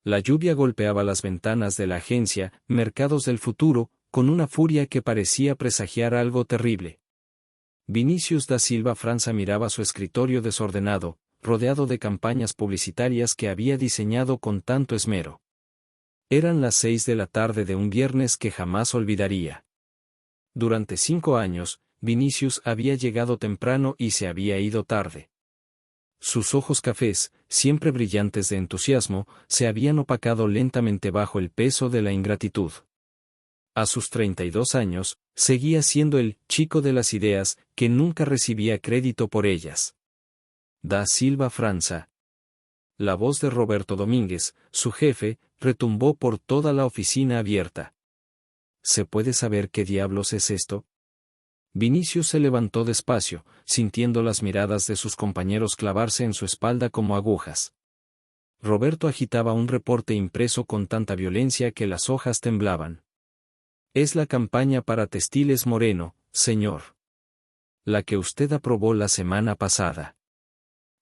La lluvia golpeaba las ventanas de la agencia Mercados del Futuro, con una furia que parecía presagiar algo terrible. Vinicius da Silva França miraba su escritorio desordenado, rodeado de campañas publicitarias que había diseñado con tanto esmero. Eran las 6 de la tarde de un viernes que jamás olvidaría. Durante 5 años, Vinicius había llegado temprano y se había ido tarde. Sus ojos cafés, siempre brillantes de entusiasmo, se habían opacado lentamente bajo el peso de la ingratitud. A sus 32 años, seguía siendo el chico de las ideas, que nunca recibía crédito por ellas. Da Silva França. La voz de Roberto Domínguez, su jefe, retumbó por toda la oficina abierta. ¿Se puede saber qué diablos es esto? Vinicius se levantó despacio, sintiendo las miradas de sus compañeros clavarse en su espalda como agujas. Roberto agitaba un reporte impreso con tanta violencia que las hojas temblaban. Es la campaña para Textiles Moreno, señor. La que usted aprobó la semana pasada.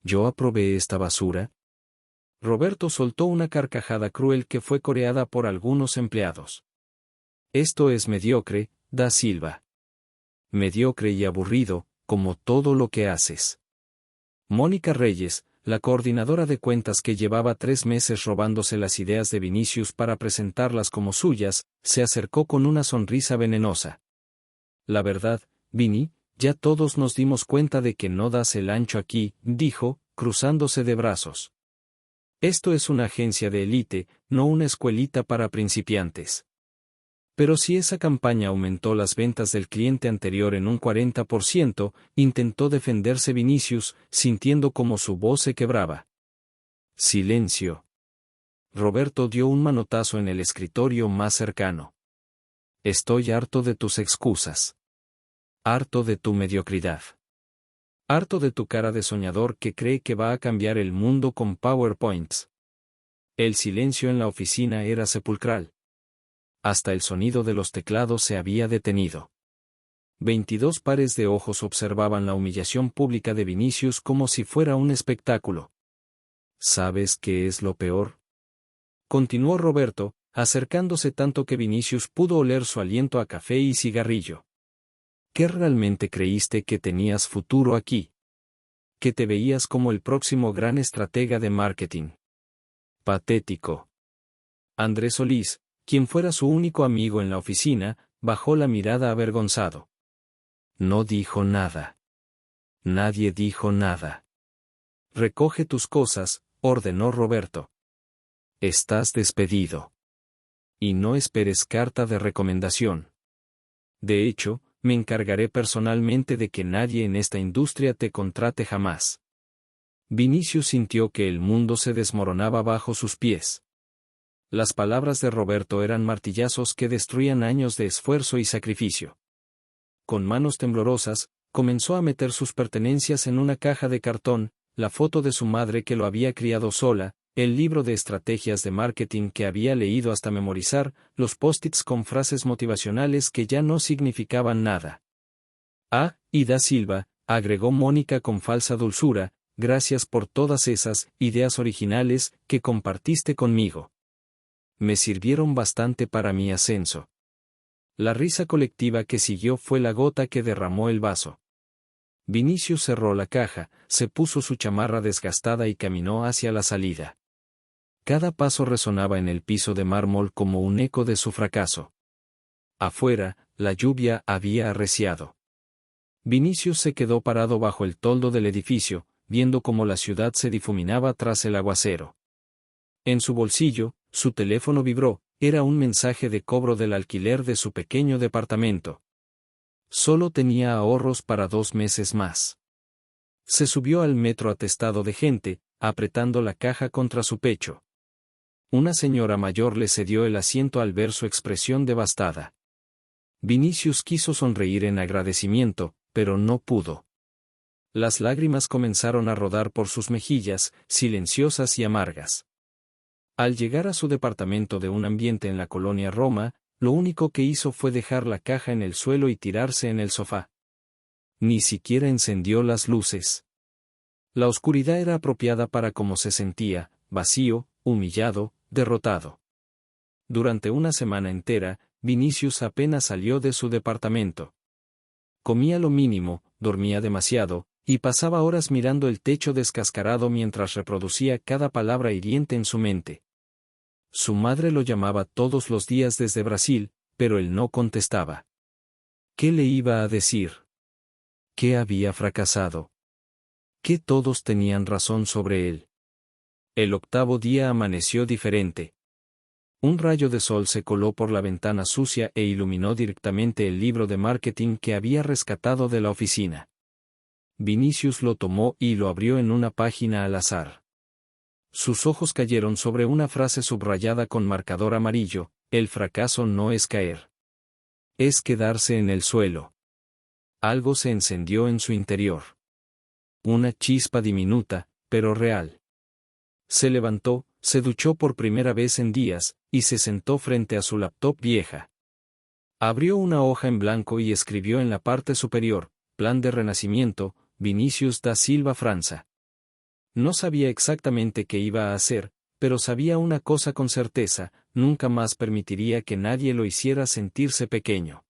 ¿Yo aprobé esta basura? Roberto soltó una carcajada cruel que fue coreada por algunos empleados. Esto es mediocre, Da Silva. Mediocre y aburrido, como todo lo que haces. Mónica Reyes, la coordinadora de cuentas que llevaba 3 meses robándose las ideas de Vinicius para presentarlas como suyas, se acercó con una sonrisa venenosa. La verdad, Vini, ya todos nos dimos cuenta de que no das el ancho aquí, dijo, cruzándose de brazos. Esto es una agencia de élite, no una escuelita para principiantes. Pero si esa campaña aumentó las ventas del cliente anterior en un 40%, intentó defenderse Vinicius, sintiendo como su voz se quebraba. Silencio. Roberto dio un manotazo en el escritorio más cercano. Estoy harto de tus excusas. Harto de tu mediocridad. Harto de tu cara de soñador que cree que va a cambiar el mundo con PowerPoints. El silencio en la oficina era sepulcral. Hasta el sonido de los teclados se había detenido. 22 pares de ojos observaban la humillación pública de Vinicius como si fuera un espectáculo. ¿Sabes qué es lo peor? Continuó Roberto, acercándose tanto que Vinicius pudo oler su aliento a café y cigarrillo. ¿Qué realmente creíste que tenías futuro aquí? Que te veías como el próximo gran estratega de marketing. Patético. Andrés Solís, quien fuera su único amigo en la oficina, bajó la mirada avergonzado. No dijo nada. Nadie dijo nada. Recoge tus cosas, ordenó Roberto. Estás despedido. Y no esperes carta de recomendación. De hecho, me encargaré personalmente de que nadie en esta industria te contrate jamás. Vinicius sintió que el mundo se desmoronaba bajo sus pies. Las palabras de Roberto eran martillazos que destruían años de esfuerzo y sacrificio. Con manos temblorosas, comenzó a meter sus pertenencias en una caja de cartón, la foto de su madre que lo había criado sola, el libro de estrategias de marketing que había leído hasta memorizar, los post-its con frases motivacionales que ya no significaban nada. Ah, y Da Silva, agregó Mónica con falsa dulzura, gracias por todas esas ideas originales que compartiste conmigo. Me sirvieron bastante para mi ascenso. La risa colectiva que siguió fue la gota que derramó el vaso. Vinicius cerró la caja, se puso su chamarra desgastada y caminó hacia la salida. Cada paso resonaba en el piso de mármol como un eco de su fracaso. Afuera, la lluvia había arreciado. Vinicius se quedó parado bajo el toldo del edificio, viendo cómo la ciudad se difuminaba tras el aguacero. En su bolsillo, su teléfono vibró, era un mensaje de cobro del alquiler de su pequeño departamento. Solo tenía ahorros para 2 meses más. Se subió al metro atestado de gente, apretando la caja contra su pecho. Una señora mayor le cedió el asiento al ver su expresión devastada. Vinicius quiso sonreír en agradecimiento, pero no pudo. Las lágrimas comenzaron a rodar por sus mejillas, silenciosas y amargas. Al llegar a su departamento de un ambiente en la colonia Roma, lo único que hizo fue dejar la caja en el suelo y tirarse en el sofá. Ni siquiera encendió las luces. La oscuridad era apropiada para cómo se sentía, vacío, humillado, derrotado. Durante una semana entera, Vinicius apenas salió de su departamento. Comía lo mínimo, dormía demasiado, y pasaba horas mirando el techo descascarado mientras reproducía cada palabra hiriente en su mente. Su madre lo llamaba todos los días desde Brasil, pero él no contestaba. ¿Qué le iba a decir? ¿Qué había fracasado? ¿Que todos tenían razón sobre él? El octavo día amaneció diferente. Un rayo de sol se coló por la ventana sucia e iluminó directamente el libro de marketing que había rescatado de la oficina. Vinicius lo tomó y lo abrió en una página al azar. Sus ojos cayeron sobre una frase subrayada con marcador amarillo: el fracaso no es caer. Es quedarse en el suelo. Algo se encendió en su interior. Una chispa diminuta, pero real. Se levantó, se duchó por primera vez en días, y se sentó frente a su laptop vieja. Abrió una hoja en blanco y escribió en la parte superior: Plan de Renacimiento, Vinicius da Silva França. No sabía exactamente qué iba a hacer, pero sabía una cosa con certeza: nunca más permitiría que nadie lo hiciera sentirse pequeño.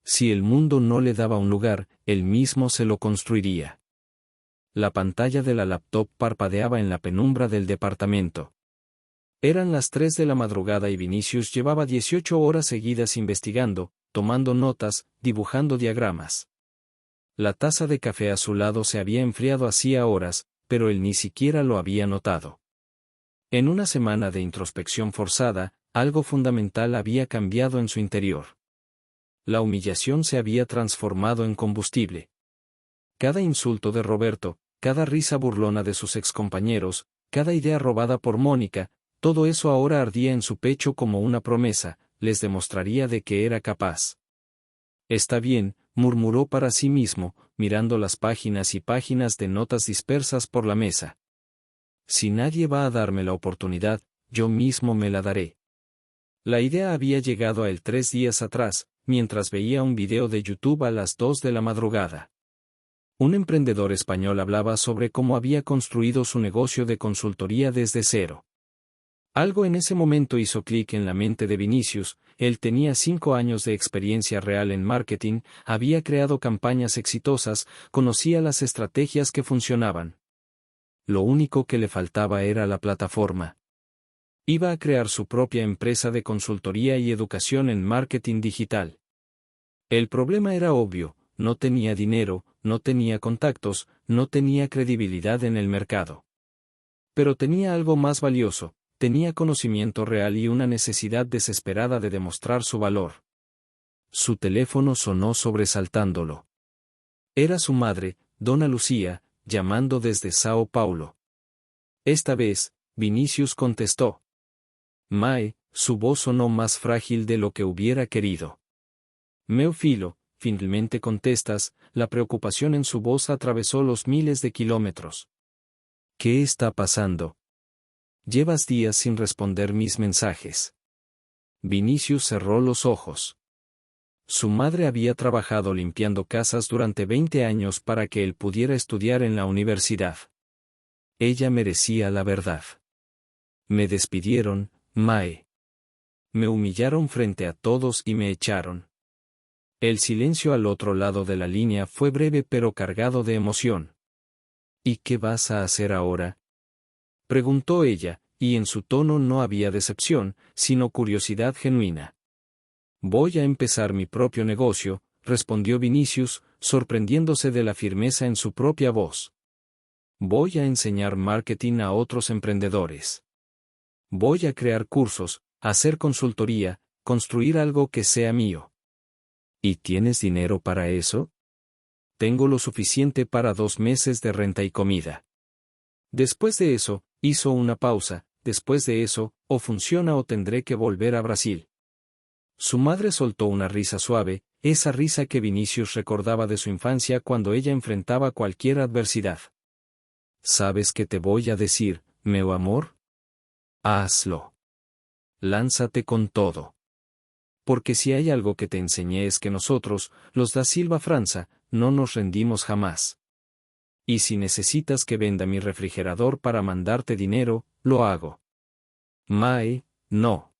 Si el mundo no le daba un lugar, él mismo se lo construiría. La pantalla de la laptop parpadeaba en la penumbra del departamento. Eran las 3 de la madrugada y Vinicius llevaba 18 horas seguidas investigando, tomando notas, dibujando diagramas. La taza de café a su lado se había enfriado hacía horas, pero él ni siquiera lo había notado. En una semana de introspección forzada, algo fundamental había cambiado en su interior. La humillación se había transformado en combustible. Cada insulto de Roberto, cada risa burlona de sus excompañeros, cada idea robada por Mónica, todo eso ahora ardía en su pecho como una promesa: les demostraría de que era capaz. Está bien, murmuró para sí mismo, mirando las páginas y páginas de notas dispersas por la mesa. Si nadie va a darme la oportunidad, yo mismo me la daré. La idea había llegado a él 3 días atrás, mientras veía un video de YouTube a las 2 de la madrugada. Un emprendedor español hablaba sobre cómo había construido su negocio de consultoría desde cero. Algo en ese momento hizo clic en la mente de Vinicius. Él tenía 5 años de experiencia real en marketing, había creado campañas exitosas, conocía las estrategias que funcionaban. Lo único que le faltaba era la plataforma. Iba a crear su propia empresa de consultoría y educación en marketing digital. El problema era obvio: no tenía dinero, no tenía contactos, no tenía credibilidad en el mercado. Pero tenía algo más valioso: tenía conocimiento real y una necesidad desesperada de demostrar su valor. Su teléfono sonó sobresaltándolo. Era su madre, Dona Lucía, llamando desde Sao Paulo. Esta vez, Vinicius contestó. Mae, su voz sonó más frágil de lo que hubiera querido. Meu filho, finalmente contestas. La preocupación en su voz atravesó los miles de kilómetros. ¿Qué está pasando? Llevas días sin responder mis mensajes. Vinicius cerró los ojos. Su madre había trabajado limpiando casas durante 20 años para que él pudiera estudiar en la universidad. Ella merecía la verdad. Me despidieron, Mae. Me humillaron frente a todos y me echaron. El silencio al otro lado de la línea fue breve pero cargado de emoción. ¿Y qué vas a hacer ahora?, preguntó ella, y en su tono no había decepción, sino curiosidad genuina. Voy a empezar mi propio negocio, respondió Vinicius, sorprendiéndose de la firmeza en su propia voz. Voy a enseñar marketing a otros emprendedores. Voy a crear cursos, hacer consultoría, construir algo que sea mío. ¿Y tienes dinero para eso? Tengo lo suficiente para 2 meses de renta y comida. Después de eso, hizo una pausa. Después de eso, o funciona o tendré que volver a Brasil. Su madre soltó una risa suave, esa risa que Vinicius recordaba de su infancia cuando ella enfrentaba cualquier adversidad. ¿Sabes qué te voy a decir, meu amor? Hazlo. Lánzate con todo. Porque si hay algo que te enseñé es que nosotros, los da Silva França, no nos rendimos jamás. Y si necesitas que venda mi refrigerador para mandarte dinero, lo hago. Mae, no.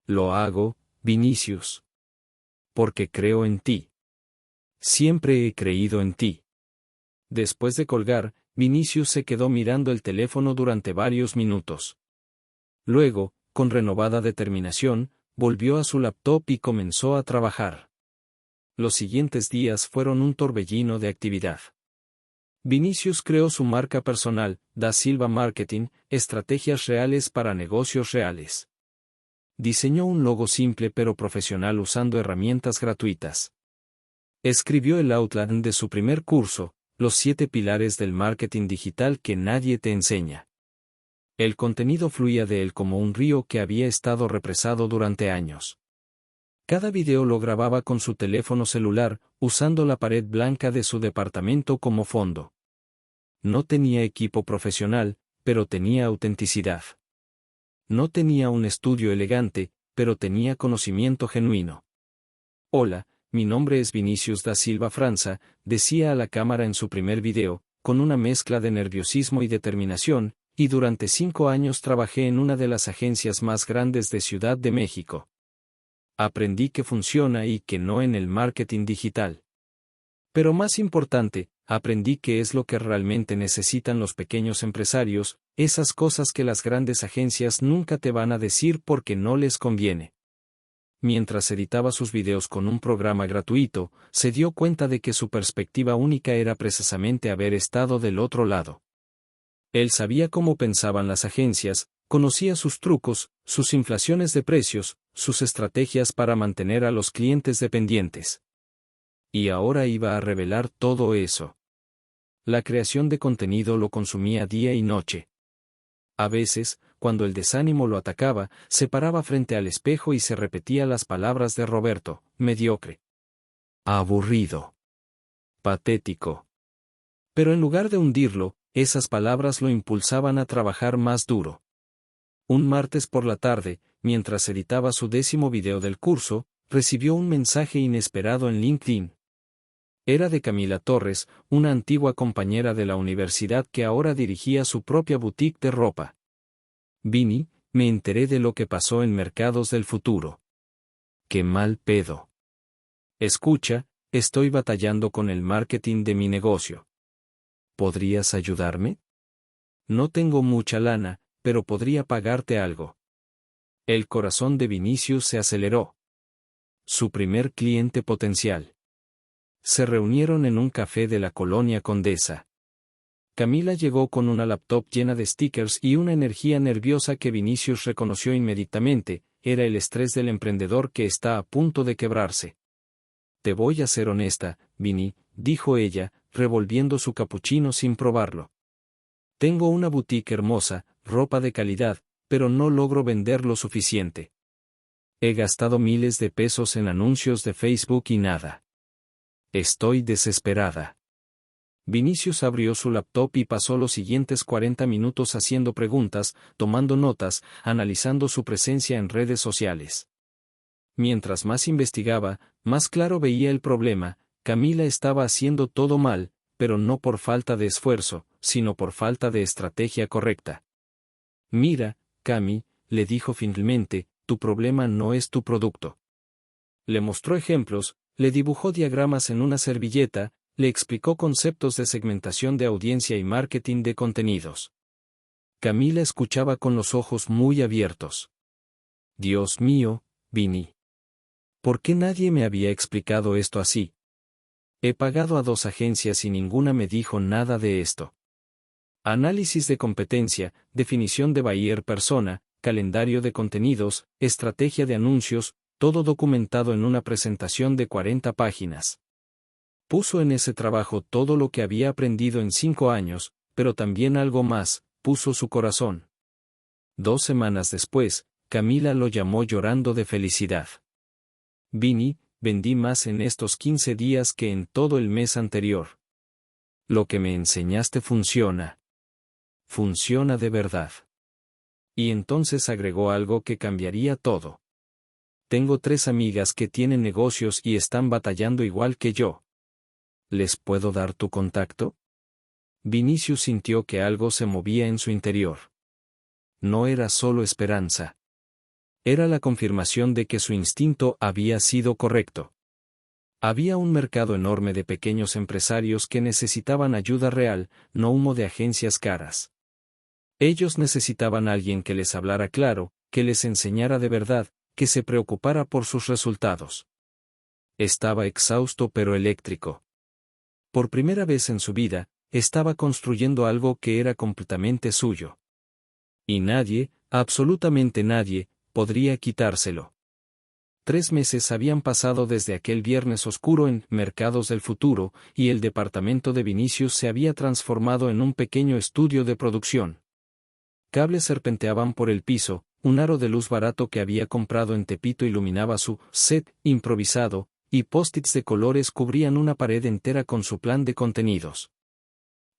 Lo hago, Vinicius. Porque creo en ti. Siempre he creído en ti. Después de colgar, Vinicius se quedó mirando el teléfono durante varios minutos. Luego, con renovada determinación, volvió a su laptop y comenzó a trabajar. Los siguientes días fueron un torbellino de actividad. Vinicius creó su marca personal, Da Silva Marketing, estrategias reales para negocios reales. Diseñó un logo simple pero profesional usando herramientas gratuitas. Escribió el outline de su primer curso, Los 7 pilares del marketing digital que nadie te enseña. El contenido fluía de él como un río que había estado represado durante años. Cada video lo grababa con su teléfono celular, usando la pared blanca de su departamento como fondo. No tenía equipo profesional, pero tenía autenticidad. No tenía un estudio elegante, pero tenía conocimiento genuino. Hola, mi nombre es Vinicius da Silva França, decía a la cámara en su primer video, con una mezcla de nerviosismo y determinación, y durante 5 años trabajé en una de las agencias más grandes de Ciudad de México. Aprendí que funciona y que no en el marketing digital. Pero más importante, aprendí qué es lo que realmente necesitan los pequeños empresarios, esas cosas que las grandes agencias nunca te van a decir porque no les conviene. Mientras editaba sus videos con un programa gratuito, se dio cuenta de que su perspectiva única era precisamente haber estado del otro lado. Él sabía cómo pensaban las agencias, conocía sus trucos, sus inflaciones de precios, sus estrategias para mantener a los clientes dependientes. Y ahora iba a revelar todo eso. La creación de contenido lo consumía día y noche. A veces, cuando el desánimo lo atacaba, se paraba frente al espejo y se repetía las palabras de Roberto: mediocre, aburrido, patético. Pero en lugar de hundirlo, esas palabras lo impulsaban a trabajar más duro. Un martes por la tarde, mientras editaba su 10º video del curso, recibió un mensaje inesperado en LinkedIn. Era de Camila Torres, una antigua compañera de la universidad que ahora dirigía su propia boutique de ropa. Vini, me enteré de lo que pasó en Mercados del Futuro. ¡Qué mal pedo! Escucha, estoy batallando con el marketing de mi negocio. ¿Podrías ayudarme? No tengo mucha lana, pero podría pagarte algo. El corazón de Vinicius se aceleró. Su primer cliente potencial. Se reunieron en un café de la colonia Condesa. Camila llegó con una laptop llena de stickers y una energía nerviosa que Vinicius reconoció inmediatamente. Era el estrés del emprendedor que está a punto de quebrarse. Te voy a ser honesta, Vini, dijo ella, revolviendo su capuchino sin probarlo. Tengo una boutique hermosa, ropa de calidad, pero no logro vender lo suficiente. He gastado miles de pesos en anuncios de Facebook y nada. Estoy desesperada. Vinicius abrió su laptop y pasó los siguientes 40 minutos haciendo preguntas, tomando notas, analizando su presencia en redes sociales. Mientras más investigaba, más claro veía el problema. Camila estaba haciendo todo mal, pero no por falta de esfuerzo, sino por falta de estrategia correcta. Mira, Cami, le dijo finalmente, tu problema no es tu producto. Le mostró ejemplos, le dibujó diagramas en una servilleta, le explicó conceptos de segmentación de audiencia y marketing de contenidos. Camila escuchaba con los ojos muy abiertos. Dios mío, Vini. ¿Por qué nadie me había explicado esto así? He pagado a 2 agencias y ninguna me dijo nada de esto. Análisis de competencia, definición de buyer persona, calendario de contenidos, estrategia de anuncios, todo documentado en una presentación de 40 páginas. Puso en ese trabajo todo lo que había aprendido en 5 años, pero también algo más, puso su corazón. 2 semanas después, Camila lo llamó llorando de felicidad. Vini, vendí más en estos 15 días que en todo el mes anterior. Lo que me enseñaste funciona. Funciona de verdad. Y entonces agregó algo que cambiaría todo. Tengo 3 amigas que tienen negocios y están batallando igual que yo. ¿Les puedo dar tu contacto? Vinicius sintió que algo se movía en su interior. No era solo esperanza. Era la confirmación de que su instinto había sido correcto. Había un mercado enorme de pequeños empresarios que necesitaban ayuda real, no humo de agencias caras. Ellos necesitaban a alguien que les hablara claro, que les enseñara de verdad, que se preocupara por sus resultados. Estaba exhausto pero eléctrico. Por primera vez en su vida, estaba construyendo algo que era completamente suyo. Y nadie, absolutamente nadie, podría quitárselo. 3 meses habían pasado desde aquel viernes oscuro en Mercados del Futuro, y el departamento de Vinicius se había transformado en un pequeño estudio de producción. Cables serpenteaban por el piso, un aro de luz barato que había comprado en Tepito iluminaba su set improvisado, y post-its de colores cubrían una pared entera con su plan de contenidos.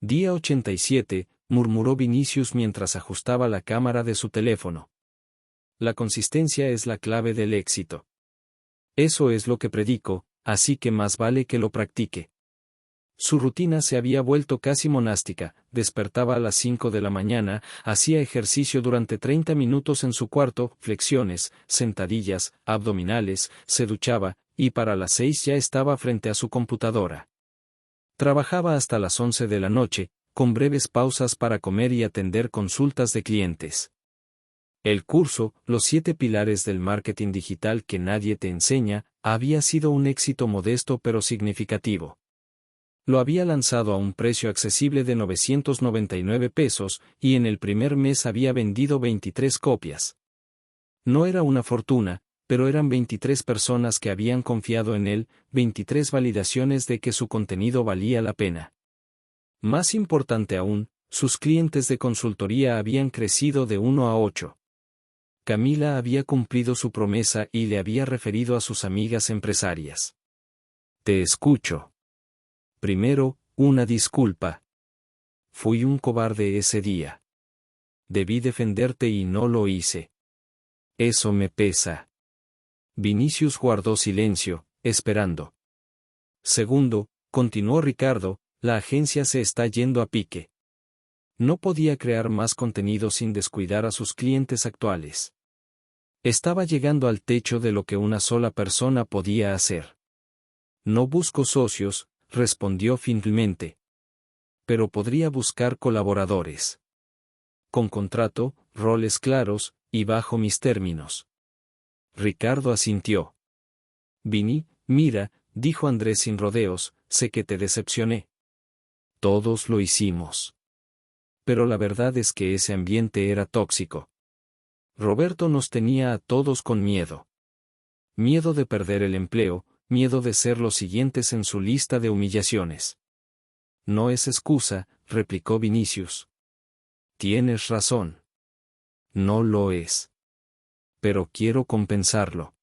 Día 87, murmuró Vinicius mientras ajustaba la cámara de su teléfono. La consistencia es la clave del éxito. Eso es lo que predico, así que más vale que lo practique. Su rutina se había vuelto casi monástica, despertaba a las 5 de la mañana, hacía ejercicio durante 30 minutos en su cuarto, flexiones, sentadillas, abdominales, se duchaba, y para las 6 ya estaba frente a su computadora. Trabajaba hasta las 11 de la noche, con breves pausas para comer y atender consultas de clientes. El curso, Los 7 pilares del marketing digital que nadie te enseña, había sido un éxito modesto pero significativo. Lo había lanzado a un precio accesible de 999 pesos, y en el primer mes había vendido 23 copias. No era una fortuna, pero eran 23 personas que habían confiado en él, 23 validaciones de que su contenido valía la pena. Más importante aún, sus clientes de consultoría habían crecido de 1 a 8. Camila había cumplido su promesa y le había referido a sus amigas empresarias. Te escucho. Primero, una disculpa. Fui un cobarde ese día. Debí defenderte y no lo hice. Eso me pesa. Vinicius guardó silencio, esperando. Segundo, continuó Ricardo, la agencia se está yendo a pique. No podía crear más contenido sin descuidar a sus clientes actuales. Estaba llegando al techo de lo que una sola persona podía hacer. No busco socios, respondió finalmente. Pero podría buscar colaboradores. Con contrato, roles claros, y bajo mis términos. Ricardo asintió. Vini, mira, dijo Andrés sin rodeos, sé que te decepcioné. Todos lo hicimos. Pero la verdad es que ese ambiente era tóxico. Roberto nos tenía a todos con miedo. Miedo de perder el empleo, miedo de ser los siguientes en su lista de humillaciones. No es excusa, replicó Vinicius. Tienes razón. No lo es. Pero quiero compensarlo.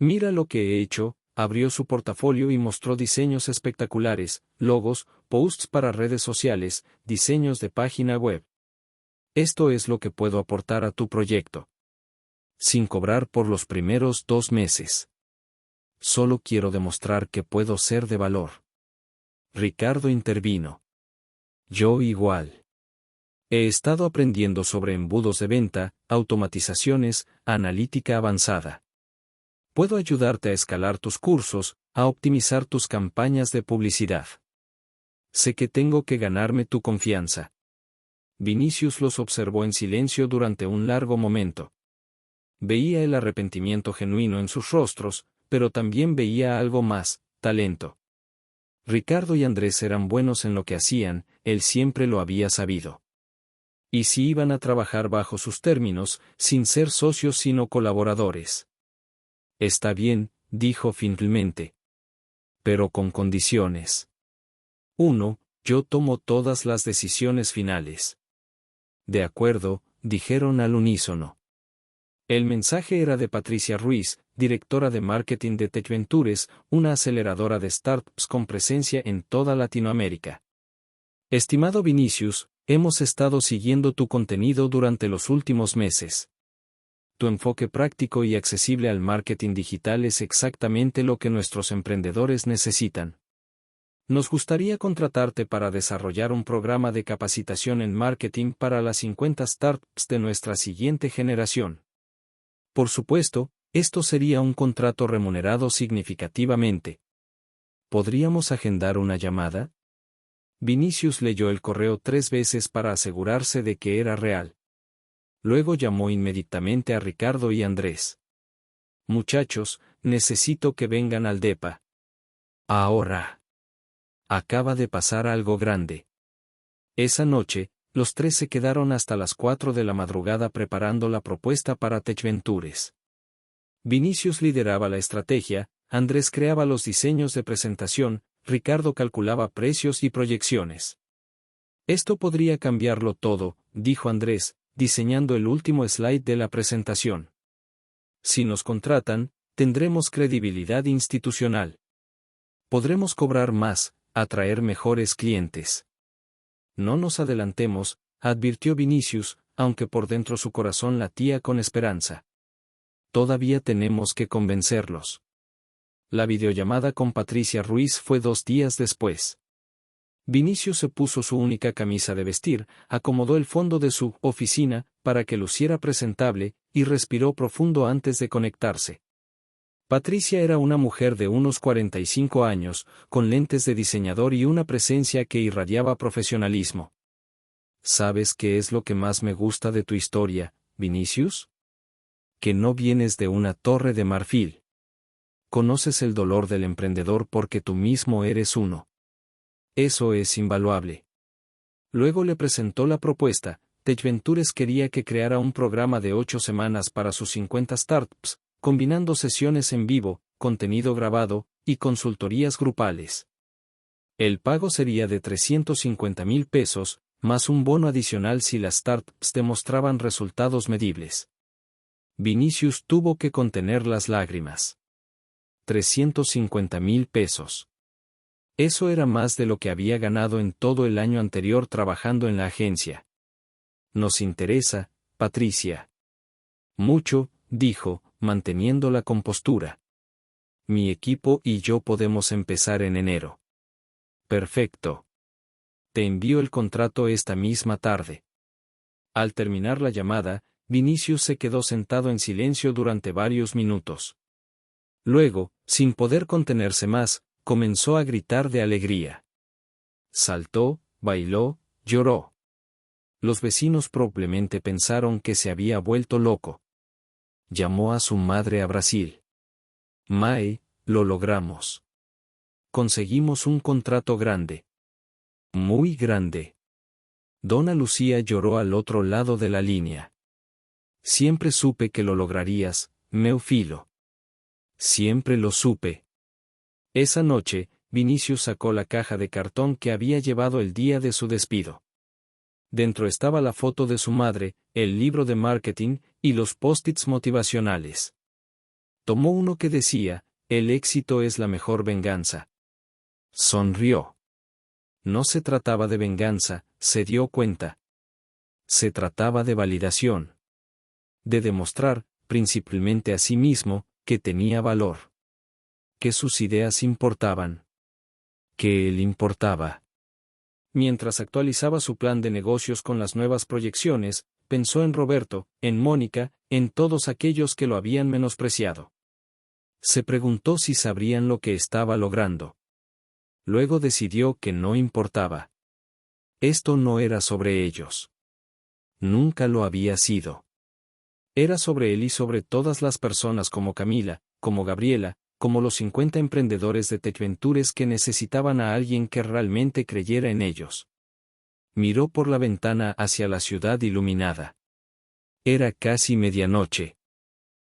Mira lo que he hecho, abrió su portafolio y mostró diseños espectaculares, logos, posts para redes sociales, diseños de página web. Esto es lo que puedo aportar a tu proyecto. Sin cobrar por los primeros 2 meses. Solo quiero demostrar que puedo ser de valor. Ricardo intervino. Yo igual. He estado aprendiendo sobre embudos de venta, automatizaciones, analítica avanzada. Puedo ayudarte a escalar tus cursos, a optimizar tus campañas de publicidad. Sé que tengo que ganarme tu confianza. Vinicius los observó en silencio durante un largo momento. Veía el arrepentimiento genuino en sus rostros, pero también veía algo más, talento. Ricardo y Andrés eran buenos en lo que hacían, él siempre lo había sabido. Y si iban a trabajar bajo sus términos, sin ser socios sino colaboradores. Está bien, dijo finalmente. Pero con condiciones. 1. Yo tomo todas las decisiones finales. De acuerdo, dijeron al unísono. El mensaje era de Patricia Ruiz, directora de marketing de Tech Ventures, una aceleradora de startups con presencia en toda Latinoamérica. Estimado Vinicius, hemos estado siguiendo tu contenido durante los últimos meses. Tu enfoque práctico y accesible al marketing digital es exactamente lo que nuestros emprendedores necesitan. Nos gustaría contratarte para desarrollar un programa de capacitación en marketing para las 50 startups de nuestra siguiente generación. Por supuesto, esto sería un contrato remunerado significativamente. ¿Podríamos agendar una llamada? Vinicius leyó el correo 3 veces para asegurarse de que era real. Luego llamó inmediatamente a Ricardo y Andrés. Muchachos, necesito que vengan al DEPA. Ahora. Acaba de pasar algo grande. Esa noche, los tres se quedaron hasta las 4 de la madrugada preparando la propuesta para Tech Ventures. Vinicius lideraba la estrategia, Andrés creaba los diseños de presentación, Ricardo calculaba precios y proyecciones. Esto podría cambiarlo todo, dijo Andrés, diseñando el último slide de la presentación. Si nos contratan, tendremos credibilidad institucional. Podremos cobrar más, atraer mejores clientes. No nos adelantemos, advirtió Vinicius, aunque por dentro su corazón latía con esperanza. Todavía tenemos que convencerlos. La videollamada con Patricia Ruiz fue 2 días después. Vinicius se puso su única camisa de vestir, acomodó el fondo de su oficina, para que luciera presentable, y respiró profundo antes de conectarse. Patricia era una mujer de unos 45 años, con lentes de diseñador y una presencia que irradiaba profesionalismo. ¿Sabes qué es lo que más me gusta de tu historia, Vinicius? Que no vienes de una torre de marfil. Conoces el dolor del emprendedor porque tú mismo eres uno. Eso es invaluable. Luego le presentó la propuesta. Tech Ventures quería que creara un programa de 8 semanas para sus 50 startups, combinando sesiones en vivo, contenido grabado, y consultorías grupales. El pago sería de 350,000 pesos, más un bono adicional si las startups demostraban resultados medibles. Vinicius tuvo que contener las lágrimas. 350,000 pesos. Eso era más de lo que había ganado en todo el año anterior trabajando en la agencia. Nos interesa, Patricia. Mucho, dijo, manteniendo la compostura. Mi equipo y yo podemos empezar en enero. Perfecto. Te envío el contrato esta misma tarde. Al terminar la llamada, Vinicius se quedó sentado en silencio durante varios minutos. Luego, sin poder contenerse más, comenzó a gritar de alegría. Saltó, bailó, lloró. Los vecinos probablemente pensaron que se había vuelto loco. Llamó a su madre a Brasil. Mae, lo logramos. Conseguimos un contrato grande. Muy grande. Dona Lucía lloró al otro lado de la línea. Siempre supe que lo lograrías, meu filho. Siempre lo supe. Esa noche, Vinicius sacó la caja de cartón que había llevado el día de su despido. Dentro estaba la foto de su madre, el libro de marketing, y los post-its motivacionales. Tomó uno que decía, el éxito es la mejor venganza. Sonrió. No se trataba de venganza, se dio cuenta. Se trataba de validación. De demostrar, principalmente a sí mismo, que tenía valor. Que sus ideas importaban. Que él importaba. Mientras actualizaba su plan de negocios con las nuevas proyecciones, pensó en Roberto, en Mónica, en todos aquellos que lo habían menospreciado. Se preguntó si sabrían lo que estaba logrando. Luego decidió que no importaba. Esto no era sobre ellos. Nunca lo había sido. Era sobre él y sobre todas las personas como Camila, como Gabriela, como los 50 emprendedores de Tech Ventures que necesitaban a alguien que realmente creyera en ellos. Miró por la ventana hacia la ciudad iluminada. Era casi medianoche.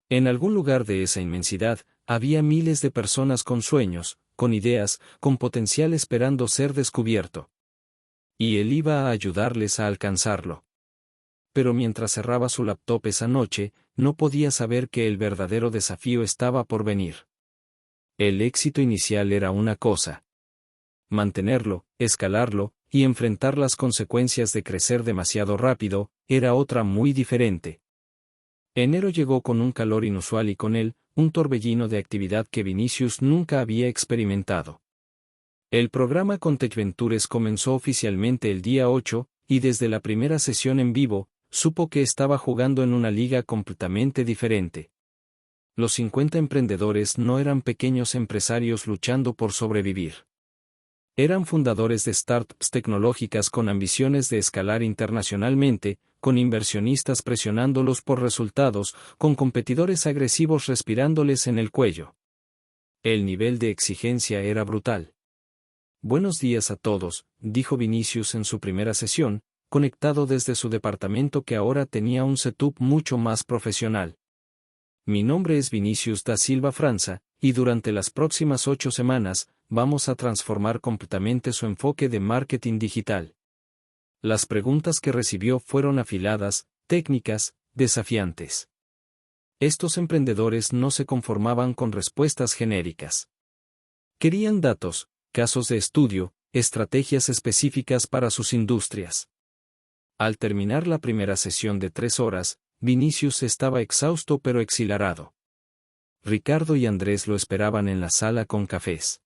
En algún lugar de esa inmensidad, había miles de personas con sueños, con ideas, con potencial esperando ser descubierto. Y él iba a ayudarles a alcanzarlo. Pero mientras cerraba su laptop esa noche, no podía saber que el verdadero desafío estaba por venir. El éxito inicial era una cosa. Mantenerlo, escalarlo, y enfrentar las consecuencias de crecer demasiado rápido, era otra muy diferente. Enero llegó con un calor inusual y con él, un torbellino de actividad que Vinicius nunca había experimentado. El programa con TechVentures comenzó oficialmente el día 8, y desde la primera sesión en vivo, supo que estaba jugando en una liga completamente diferente. Los 50 emprendedores no eran pequeños empresarios luchando por sobrevivir. Eran fundadores de startups tecnológicas con ambiciones de escalar internacionalmente, con inversionistas presionándolos por resultados, con competidores agresivos respirándoles en el cuello. El nivel de exigencia era brutal. Buenos días a todos, dijo Vinicius en su primera sesión, conectado desde su departamento que ahora tenía un setup mucho más profesional. Mi nombre es Vinicius da Silva França, y durante las próximas 8 semanas, vamos a transformar completamente su enfoque de marketing digital. Las preguntas que recibió fueron afiladas, técnicas, desafiantes. Estos emprendedores no se conformaban con respuestas genéricas. Querían datos, casos de estudio, estrategias específicas para sus industrias. Al terminar la primera sesión de 3 horas, Vinicius estaba exhausto pero exhilarado. Ricardo y Andrés lo esperaban en la sala con cafés.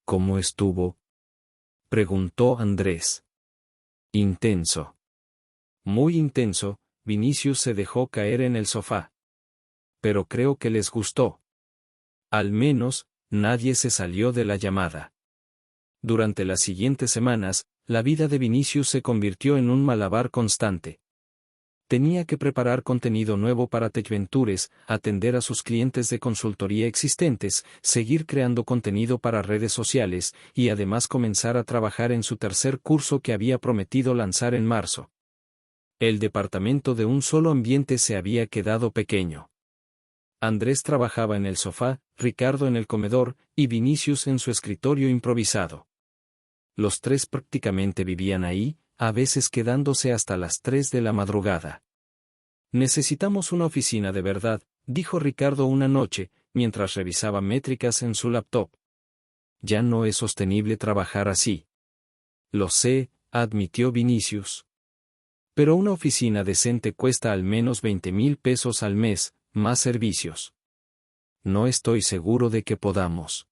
¿Cómo estuvo?, preguntó Andrés. Intenso. Muy intenso, Vinicius se dejó caer en el sofá. Pero creo que les gustó. Al menos, nadie se salió de la llamada. Durante las siguientes semanas, la vida de Vinicius se convirtió en un malabar constante. Tenía que preparar contenido nuevo para TechVentures, atender a sus clientes de consultoría existentes, seguir creando contenido para redes sociales, y además comenzar a trabajar en su tercer curso que había prometido lanzar en marzo. El departamento de un solo ambiente se había quedado pequeño. Andrés trabajaba en el sofá, Ricardo en el comedor, y Vinicius en su escritorio improvisado. Los tres prácticamente vivían ahí, a veces quedándose hasta las 3 de la madrugada. Necesitamos una oficina de verdad, dijo Ricardo una noche, mientras revisaba métricas en su laptop. Ya no es sostenible trabajar así. Lo sé, admitió Vinicius. Pero una oficina decente cuesta al menos 20,000 pesos al mes, más servicios. No estoy seguro de que podamos.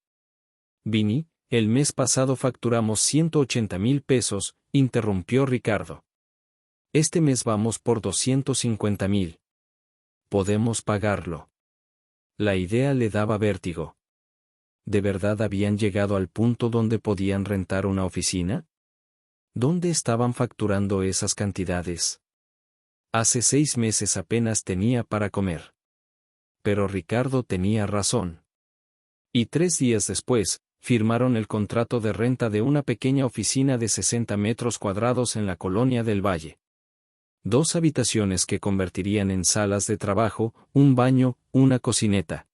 Vini, el mes pasado facturamos 180,000 pesos, interrumpió Ricardo. Este mes vamos por 250,000. Podemos pagarlo. La idea le daba vértigo. ¿De verdad habían llegado al punto donde podían rentar una oficina? ¿Dónde estaban facturando esas cantidades? Hace 6 meses apenas tenía para comer. Pero Ricardo tenía razón. Y 3 días después, firmaron el contrato de renta de una pequeña oficina de 60 metros cuadrados en la Colonia del Valle. 2 habitaciones que convertirían en salas de trabajo, un baño, una cocineta.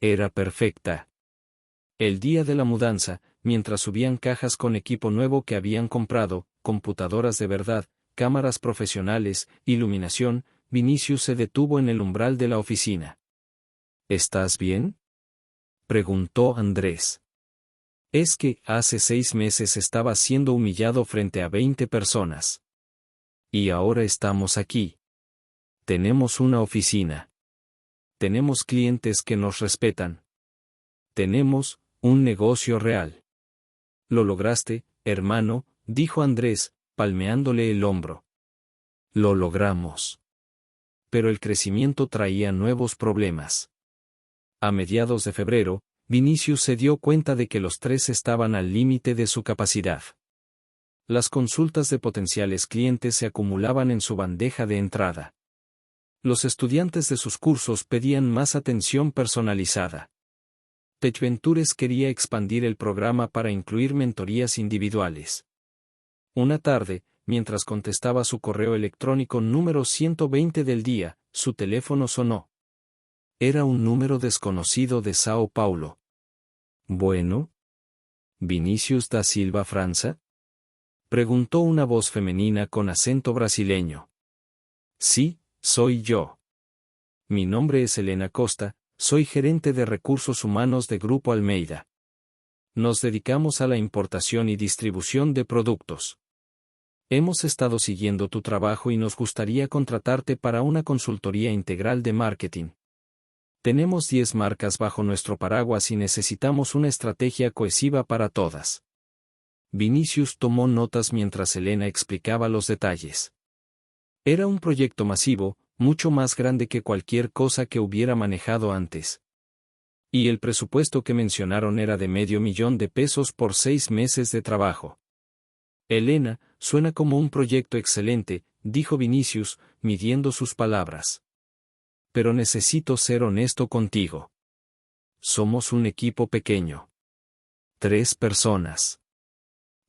Era perfecta. El día de la mudanza, mientras subían cajas con equipo nuevo que habían comprado, computadoras de verdad, cámaras profesionales, iluminación, Vinicius se detuvo en el umbral de la oficina. ¿Estás bien?, preguntó Andrés. Es que, hace 6 meses estaba siendo humillado frente a 20 personas. Y ahora estamos aquí. Tenemos una oficina. Tenemos clientes que nos respetan. Tenemos un negocio real. Lo lograste, hermano, dijo Andrés, palmeándole el hombro. Lo logramos. Pero el crecimiento traía nuevos problemas. A mediados de febrero, Vinicius se dio cuenta de que los 3 estaban al límite de su capacidad. Las consultas de potenciales clientes se acumulaban en su bandeja de entrada. Los estudiantes de sus cursos pedían más atención personalizada. TechVentures quería expandir el programa para incluir mentorías individuales. Una tarde, mientras contestaba su correo electrónico número 120 del día, su teléfono sonó. Era un número desconocido de Sao Paulo. Bueno. ¿Vinicius da Silva França?, preguntó una voz femenina con acento brasileño. Sí, soy yo. Mi nombre es Helena Costa, soy gerente de recursos humanos de Grupo Almeida. Nos dedicamos a la importación y distribución de productos. Hemos estado siguiendo tu trabajo y nos gustaría contratarte para una consultoría integral de marketing. Tenemos 10 marcas bajo nuestro paraguas y necesitamos una estrategia cohesiva para todas. Vinicius tomó notas mientras Elena explicaba los detalles. Era un proyecto masivo, mucho más grande que cualquier cosa que hubiera manejado antes. Y el presupuesto que mencionaron era de $500,000 por 6 meses de trabajo. Elena, suena como un proyecto excelente, dijo Vinicius, midiendo sus palabras. Pero necesito ser honesto contigo. Somos un equipo pequeño. 3 personas.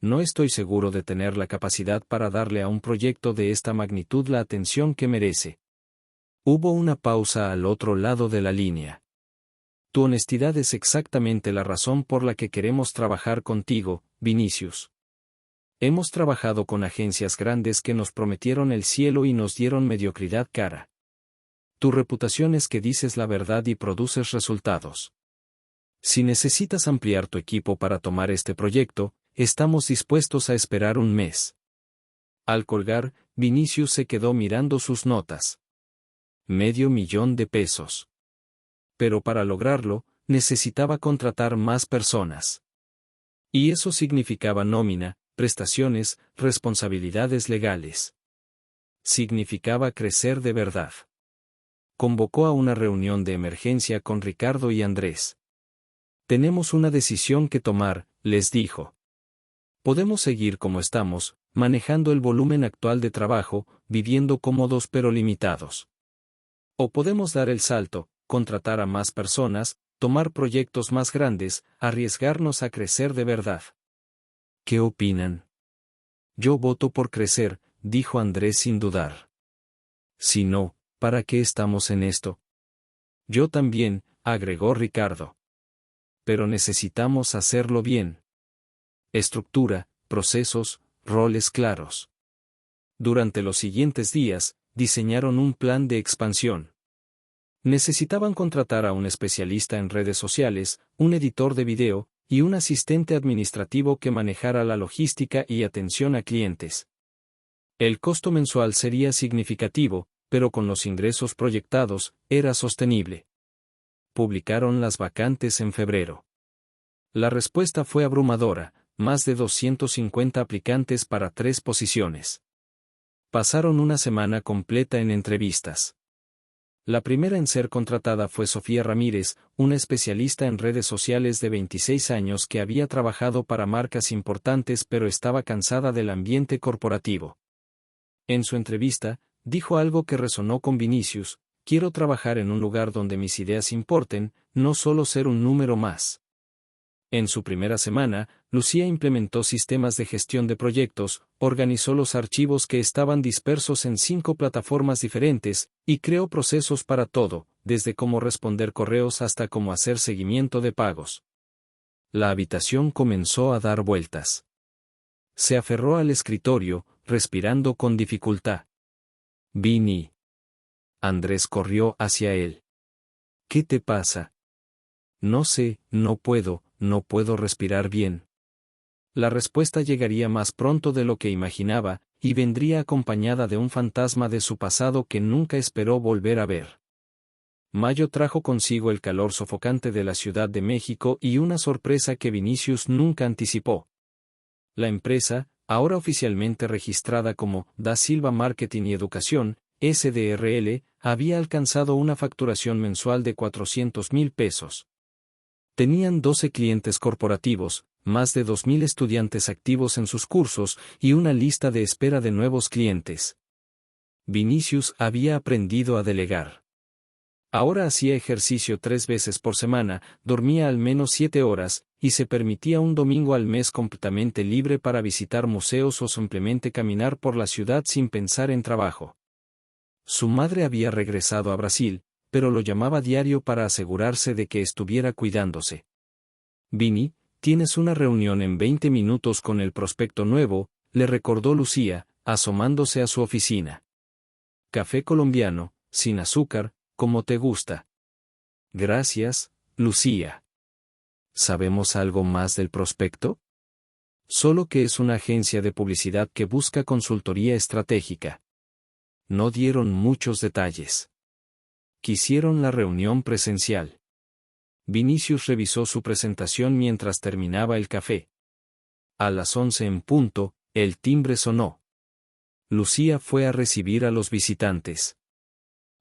No estoy seguro de tener la capacidad para darle a un proyecto de esta magnitud la atención que merece. Hubo una pausa al otro lado de la línea. Tu honestidad es exactamente la razón por la que queremos trabajar contigo, Vinicius. Hemos trabajado con agencias grandes que nos prometieron el cielo y nos dieron mediocridad cara. Tu reputación es que dices la verdad y produces resultados. Si necesitas ampliar tu equipo para tomar este proyecto, estamos dispuestos a esperar un mes. Al colgar, Vinicius se quedó mirando sus notas. $500,000. Pero para lograrlo, necesitaba contratar más personas. Y eso significaba nómina, prestaciones, responsabilidades legales. Significaba crecer de verdad. Convocó a una reunión de emergencia con Ricardo y Andrés. Tenemos una decisión que tomar, les dijo. Podemos seguir como estamos, manejando el volumen actual de trabajo, viviendo cómodos pero limitados. O podemos dar el salto, contratar a más personas, tomar proyectos más grandes, arriesgarnos a crecer de verdad. ¿Qué opinan? Yo voto por crecer, dijo Andrés sin dudar. Si no, ¿para qué estamos en esto? Yo también, agregó Ricardo. Pero necesitamos hacerlo bien. Estructura, procesos, roles claros. Durante los siguientes días, diseñaron un plan de expansión. Necesitaban contratar a un especialista en redes sociales, un editor de video, y un asistente administrativo que manejara la logística y atención a clientes. El costo mensual sería significativo, pero con los ingresos proyectados, era sostenible. Publicaron las vacantes en febrero. La respuesta fue abrumadora, más de 250 aplicantes para 3 posiciones. Pasaron una semana completa en entrevistas. La primera en ser contratada fue Sofía Ramírez, una especialista en redes sociales de 26 años que había trabajado para marcas importantes pero estaba cansada del ambiente corporativo. En su entrevista, dijo algo que resonó con Vinicius: quiero trabajar en un lugar donde mis ideas importen, no solo ser un número más. En su primera semana, Lucía implementó sistemas de gestión de proyectos, organizó los archivos que estaban dispersos en 5 plataformas diferentes, y creó procesos para todo, desde cómo responder correos hasta cómo hacer seguimiento de pagos. La habitación comenzó a dar vueltas. Se aferró al escritorio, respirando con dificultad. Vini. Andrés corrió hacia él. ¿Qué te pasa? No sé, no puedo respirar bien. La respuesta llegaría más pronto de lo que imaginaba, y vendría acompañada de un fantasma de su pasado que nunca esperó volver a ver. Mayo trajo consigo el calor sofocante de la Ciudad de México y una sorpresa que Vinicius nunca anticipó. La empresa, ahora oficialmente registrada como Da Silva Marketing y Educación, SDRL, había alcanzado una facturación mensual de $400,000. Tenían 12 clientes corporativos, más de 2,000 estudiantes activos en sus cursos y una lista de espera de nuevos clientes. Vinicius había aprendido a delegar. Ahora hacía ejercicio 3 veces por semana, dormía al menos 7 horas, y se permitía un domingo al mes completamente libre para visitar museos o simplemente caminar por la ciudad sin pensar en trabajo. Su madre había regresado a Brasil, pero lo llamaba diario para asegurarse de que estuviera cuidándose. Vini, tienes una reunión en 20 minutos con el prospecto nuevo, le recordó Lucía, asomándose a su oficina. Café colombiano, sin azúcar, como te gusta. Gracias, Lucía. ¿Sabemos algo más del prospecto? Solo que es una agencia de publicidad que busca consultoría estratégica. No dieron muchos detalles. quisieron la reunión presencial. Vinicius revisó su presentación mientras terminaba el café. A las 11 en punto, el timbre sonó. Lucía fue a recibir a los visitantes.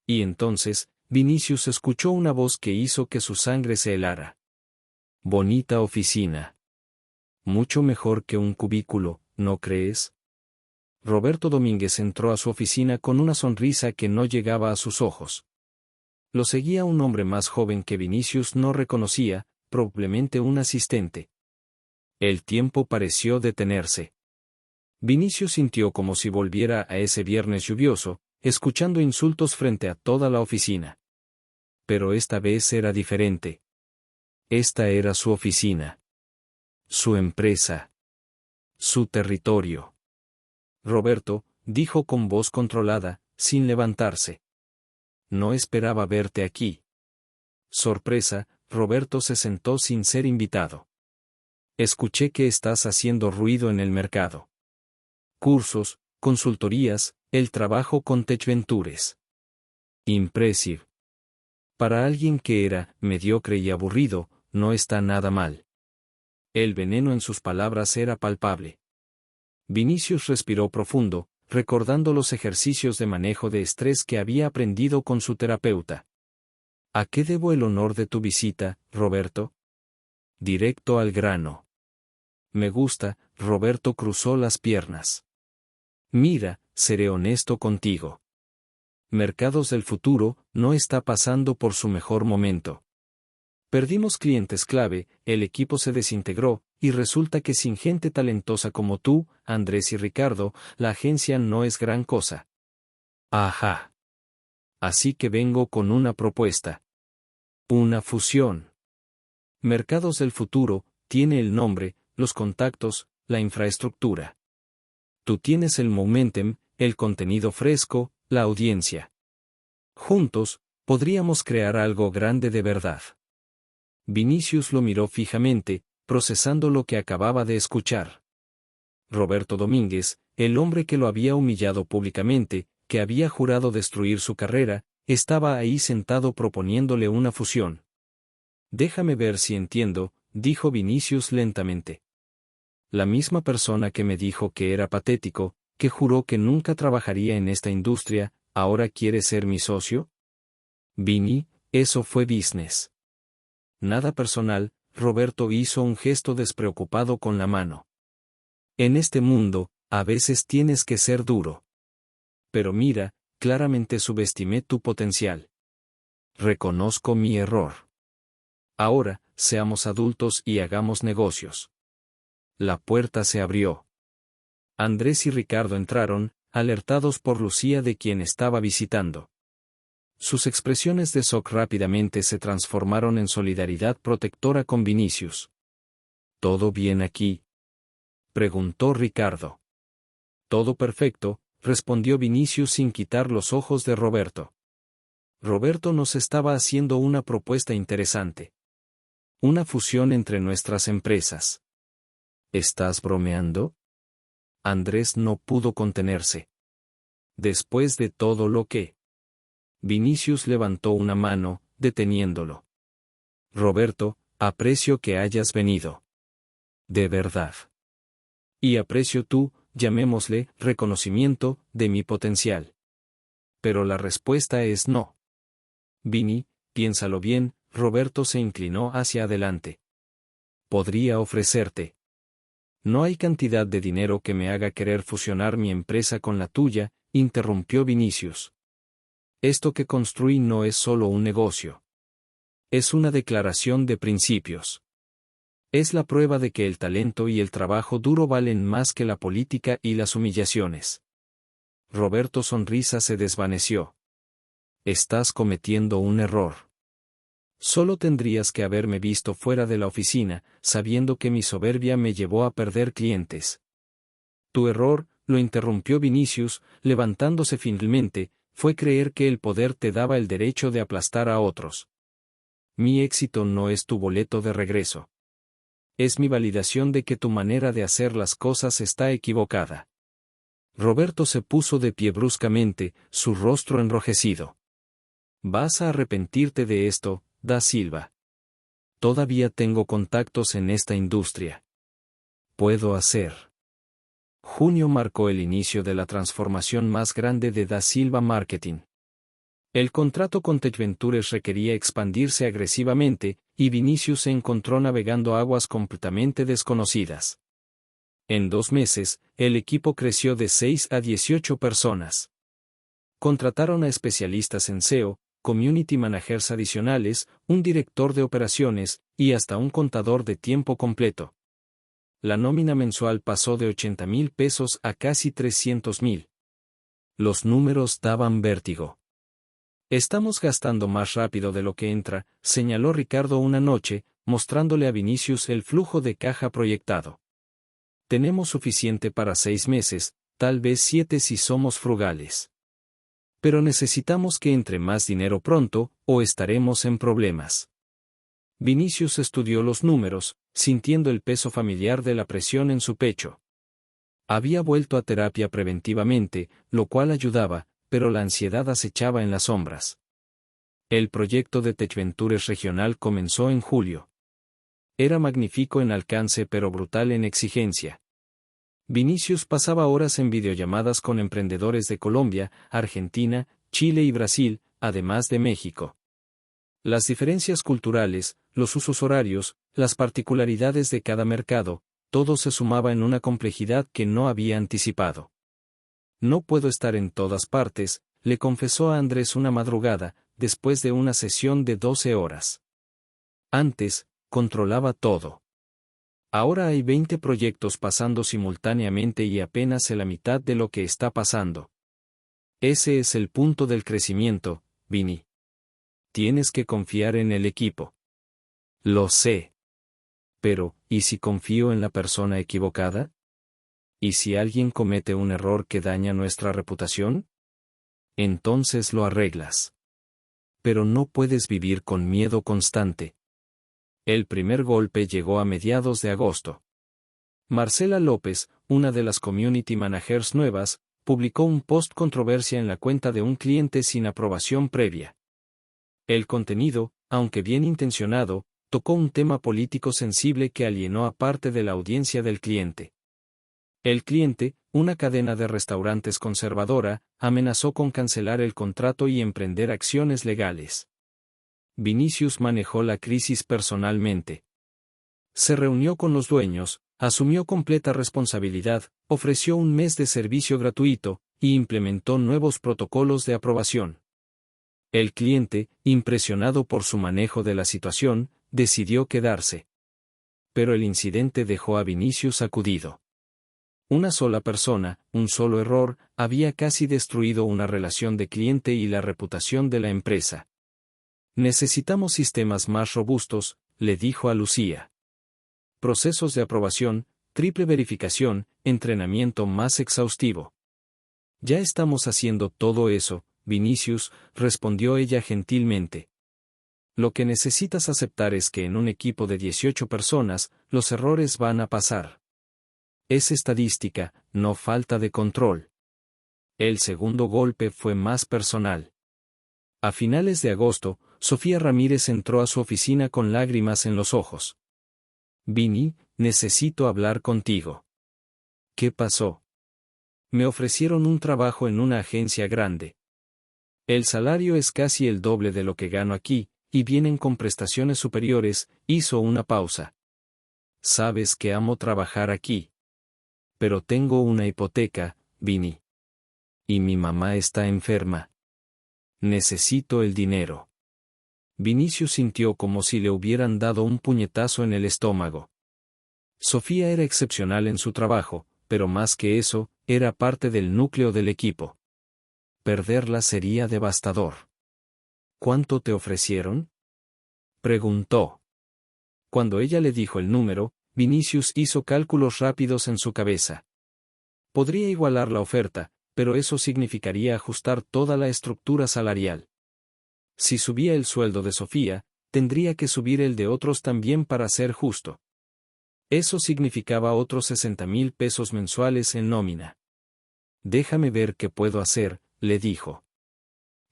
Y entonces, Vinicius escuchó una voz que hizo que su sangre se helara. Bonita oficina. Mucho mejor que un cubículo, ¿no crees? Roberto Domínguez entró a su oficina con una sonrisa que no llegaba a sus ojos. Lo seguía un hombre más joven que Vinicius no reconocía, probablemente un asistente. El tiempo pareció detenerse. Vinicius sintió como si volviera a ese viernes lluvioso, escuchando insultos frente a toda la oficina. Pero esta vez era diferente. Esta era su oficina. Su empresa. Su territorio. Roberto, dijo con voz controlada, sin levantarse. No esperaba verte aquí. Sorpresa, Roberto se sentó sin ser invitado. Escuché que estás haciendo ruido en el mercado. Cursos, consultorías, el trabajo con Tech Ventures. Impressive. Para alguien que era mediocre y aburrido, no está nada mal. El veneno en sus palabras era palpable. Vinicius respiró profundo, recordando los ejercicios de manejo de estrés que había aprendido con su terapeuta. ¿A qué debo el honor de tu visita, Roberto? Directo al grano. Me gusta, Roberto cruzó las piernas. Mira, seré honesto contigo. Mercados del Futuro no está pasando por su mejor momento. Perdimos clientes clave, el equipo se desintegró, y resulta que sin gente talentosa como tú, Andrés y Ricardo, la agencia no es gran cosa. Ajá. Así que vengo con una propuesta. Una fusión. Mercados del Futuro tiene el nombre, los contactos, la infraestructura. Tú tienes el momentum, el contenido fresco, la audiencia. Juntos, podríamos crear algo grande de verdad. Vinicius lo miró fijamente, procesando lo que acababa de escuchar. Roberto Domínguez, el hombre que lo había humillado públicamente, que había jurado destruir su carrera, estaba ahí sentado proponiéndole una fusión. Déjame ver si entiendo, dijo Vinicius lentamente. La misma persona que me dijo que era patético, que juró que nunca trabajaría en esta industria, ¿ahora quiere ser mi socio? Vini, eso fue business. Nada personal, Roberto hizo un gesto despreocupado con la mano. En este mundo, a veces tienes que ser duro. Pero mira, claramente subestimé tu potencial. Reconozco mi error. Ahora, seamos adultos y hagamos negocios. La puerta se abrió. Andrés y Ricardo entraron, alertados por Lucía de quien estaba visitando. Sus expresiones de shock rápidamente se transformaron en solidaridad protectora con Vinicius. ¿Todo bien aquí?, preguntó Ricardo. Todo perfecto, respondió Vinicius sin quitar los ojos de Roberto. Roberto nos estaba haciendo una propuesta interesante. Una fusión entre nuestras empresas. ¿Estás bromeando? Andrés no pudo contenerse. Después de todo lo que... Vinicius levantó una mano, deteniéndolo. Roberto, aprecio que hayas venido. De verdad. Y aprecio tú, llamémosle, reconocimiento, de mi potencial. Pero la respuesta es no. Vini, piénsalo bien, Roberto se inclinó hacia adelante. Podría ofrecerte. No hay cantidad de dinero que me haga querer fusionar mi empresa con la tuya, interrumpió Vinicius. Esto que construí no es solo un negocio. Es una declaración de principios. Es la prueba de que el talento y el trabajo duro valen más que la política y las humillaciones. Roberto sonrisa se desvaneció. Estás cometiendo un error. Solo tendrías que haberme visto fuera de la oficina, sabiendo que mi soberbia me llevó a perder clientes. Tu error, lo interrumpió Vinicius, levantándose finalmente, fue creer que el poder te daba el derecho de aplastar a otros. Mi éxito no es tu boleto de regreso. Es mi validación de que tu manera de hacer las cosas está equivocada. Roberto se puso de pie bruscamente, su rostro enrojecido. Vas a arrepentirte de esto, Da Silva. Todavía tengo contactos en esta industria. Puedo hacer. Junio marcó el inicio de la transformación más grande de Da Silva Marketing. El contrato con Tech Ventures requería expandirse agresivamente, y Vinicius se encontró navegando aguas completamente desconocidas. En 2 meses, el equipo creció de 6 a 18 personas. Contrataron a especialistas en SEO, community managers adicionales, un director de operaciones, y hasta un contador de tiempo completo. La nómina mensual pasó de 80,000 pesos a casi 300,000. Los números daban vértigo. Estamos gastando más rápido de lo que entra, señaló Ricardo una noche, mostrándole a Vinicius el flujo de caja proyectado. Tenemos suficiente para 6 meses, tal vez 7 si somos frugales. Pero necesitamos que entre más dinero pronto, o estaremos en problemas. Vinicius estudió los números, sintiendo el peso familiar de la presión en su pecho. Había vuelto a terapia preventivamente, lo cual ayudaba, pero la ansiedad acechaba en las sombras. El proyecto de Tech Ventures regional comenzó en julio. Era magnífico en alcance pero brutal en exigencia. Vinicius pasaba horas en videollamadas con emprendedores de Colombia, Argentina, Chile y Brasil, además de México. Las diferencias culturales, los usos horarios, las particularidades de cada mercado, todo se sumaba en una complejidad que no había anticipado. No puedo estar en todas partes, le confesó a Andrés una madrugada, después de una sesión de 12 horas. Antes, controlaba todo. Ahora hay 20 proyectos pasando simultáneamente y apenas sé la mitad de lo que está pasando. Ese es el punto del crecimiento, Vini. Tienes que confiar en el equipo. Lo sé. Pero, ¿y si confío en la persona equivocada? ¿Y si alguien comete un error que daña nuestra reputación? Entonces lo arreglas. Pero no puedes vivir con miedo constante. El primer golpe llegó a mediados de agosto. Marcela López, una de las community managers nuevas, publicó un post controversia en la cuenta de un cliente sin aprobación previa. El contenido, aunque bien intencionado, tocó un tema político sensible que alienó a parte de la audiencia del cliente. El cliente, una cadena de restaurantes conservadora, amenazó con cancelar el contrato y emprender acciones legales. Vinicius manejó la crisis personalmente. Se reunió con los dueños, asumió completa responsabilidad, ofreció un mes de servicio gratuito, y implementó nuevos protocolos de aprobación. El cliente, impresionado por su manejo de la situación, decidió quedarse. Pero el incidente dejó a Vinicius sacudido. Una sola persona, un solo error, había casi destruido una relación de cliente y la reputación de la empresa. Necesitamos sistemas más robustos, le dijo a Lucía. Procesos de aprobación, triple verificación, entrenamiento más exhaustivo. Ya estamos haciendo todo eso, Vinicius, respondió ella gentilmente. Lo que necesitas aceptar es que en un equipo de 18 personas, los errores van a pasar. Es estadística, no falta de control. El segundo golpe fue más personal. A finales de agosto, Sofía Ramírez entró a su oficina con lágrimas en los ojos. Vini, necesito hablar contigo. ¿Qué pasó? Me ofrecieron un trabajo en una agencia grande. El salario es casi el doble de lo que gano aquí, y vienen con prestaciones superiores, hizo una pausa. Sabes que amo trabajar aquí. Pero tengo una hipoteca, Vini. Y mi mamá está enferma. Necesito el dinero. Vinicius sintió como si le hubieran dado un puñetazo en el estómago. Sofía era excepcional en su trabajo, pero más que eso, era parte del núcleo del equipo. Perderla sería devastador. ¿Cuánto te ofrecieron? Preguntó. Cuando ella le dijo el número, Vinicius hizo cálculos rápidos en su cabeza. Podría igualar la oferta, pero eso significaría ajustar toda la estructura salarial. Si subía el sueldo de Sofía, tendría que subir el de otros también para ser justo. Eso significaba otros 60,000 pesos mensuales en nómina. Déjame ver qué puedo hacer, le dijo.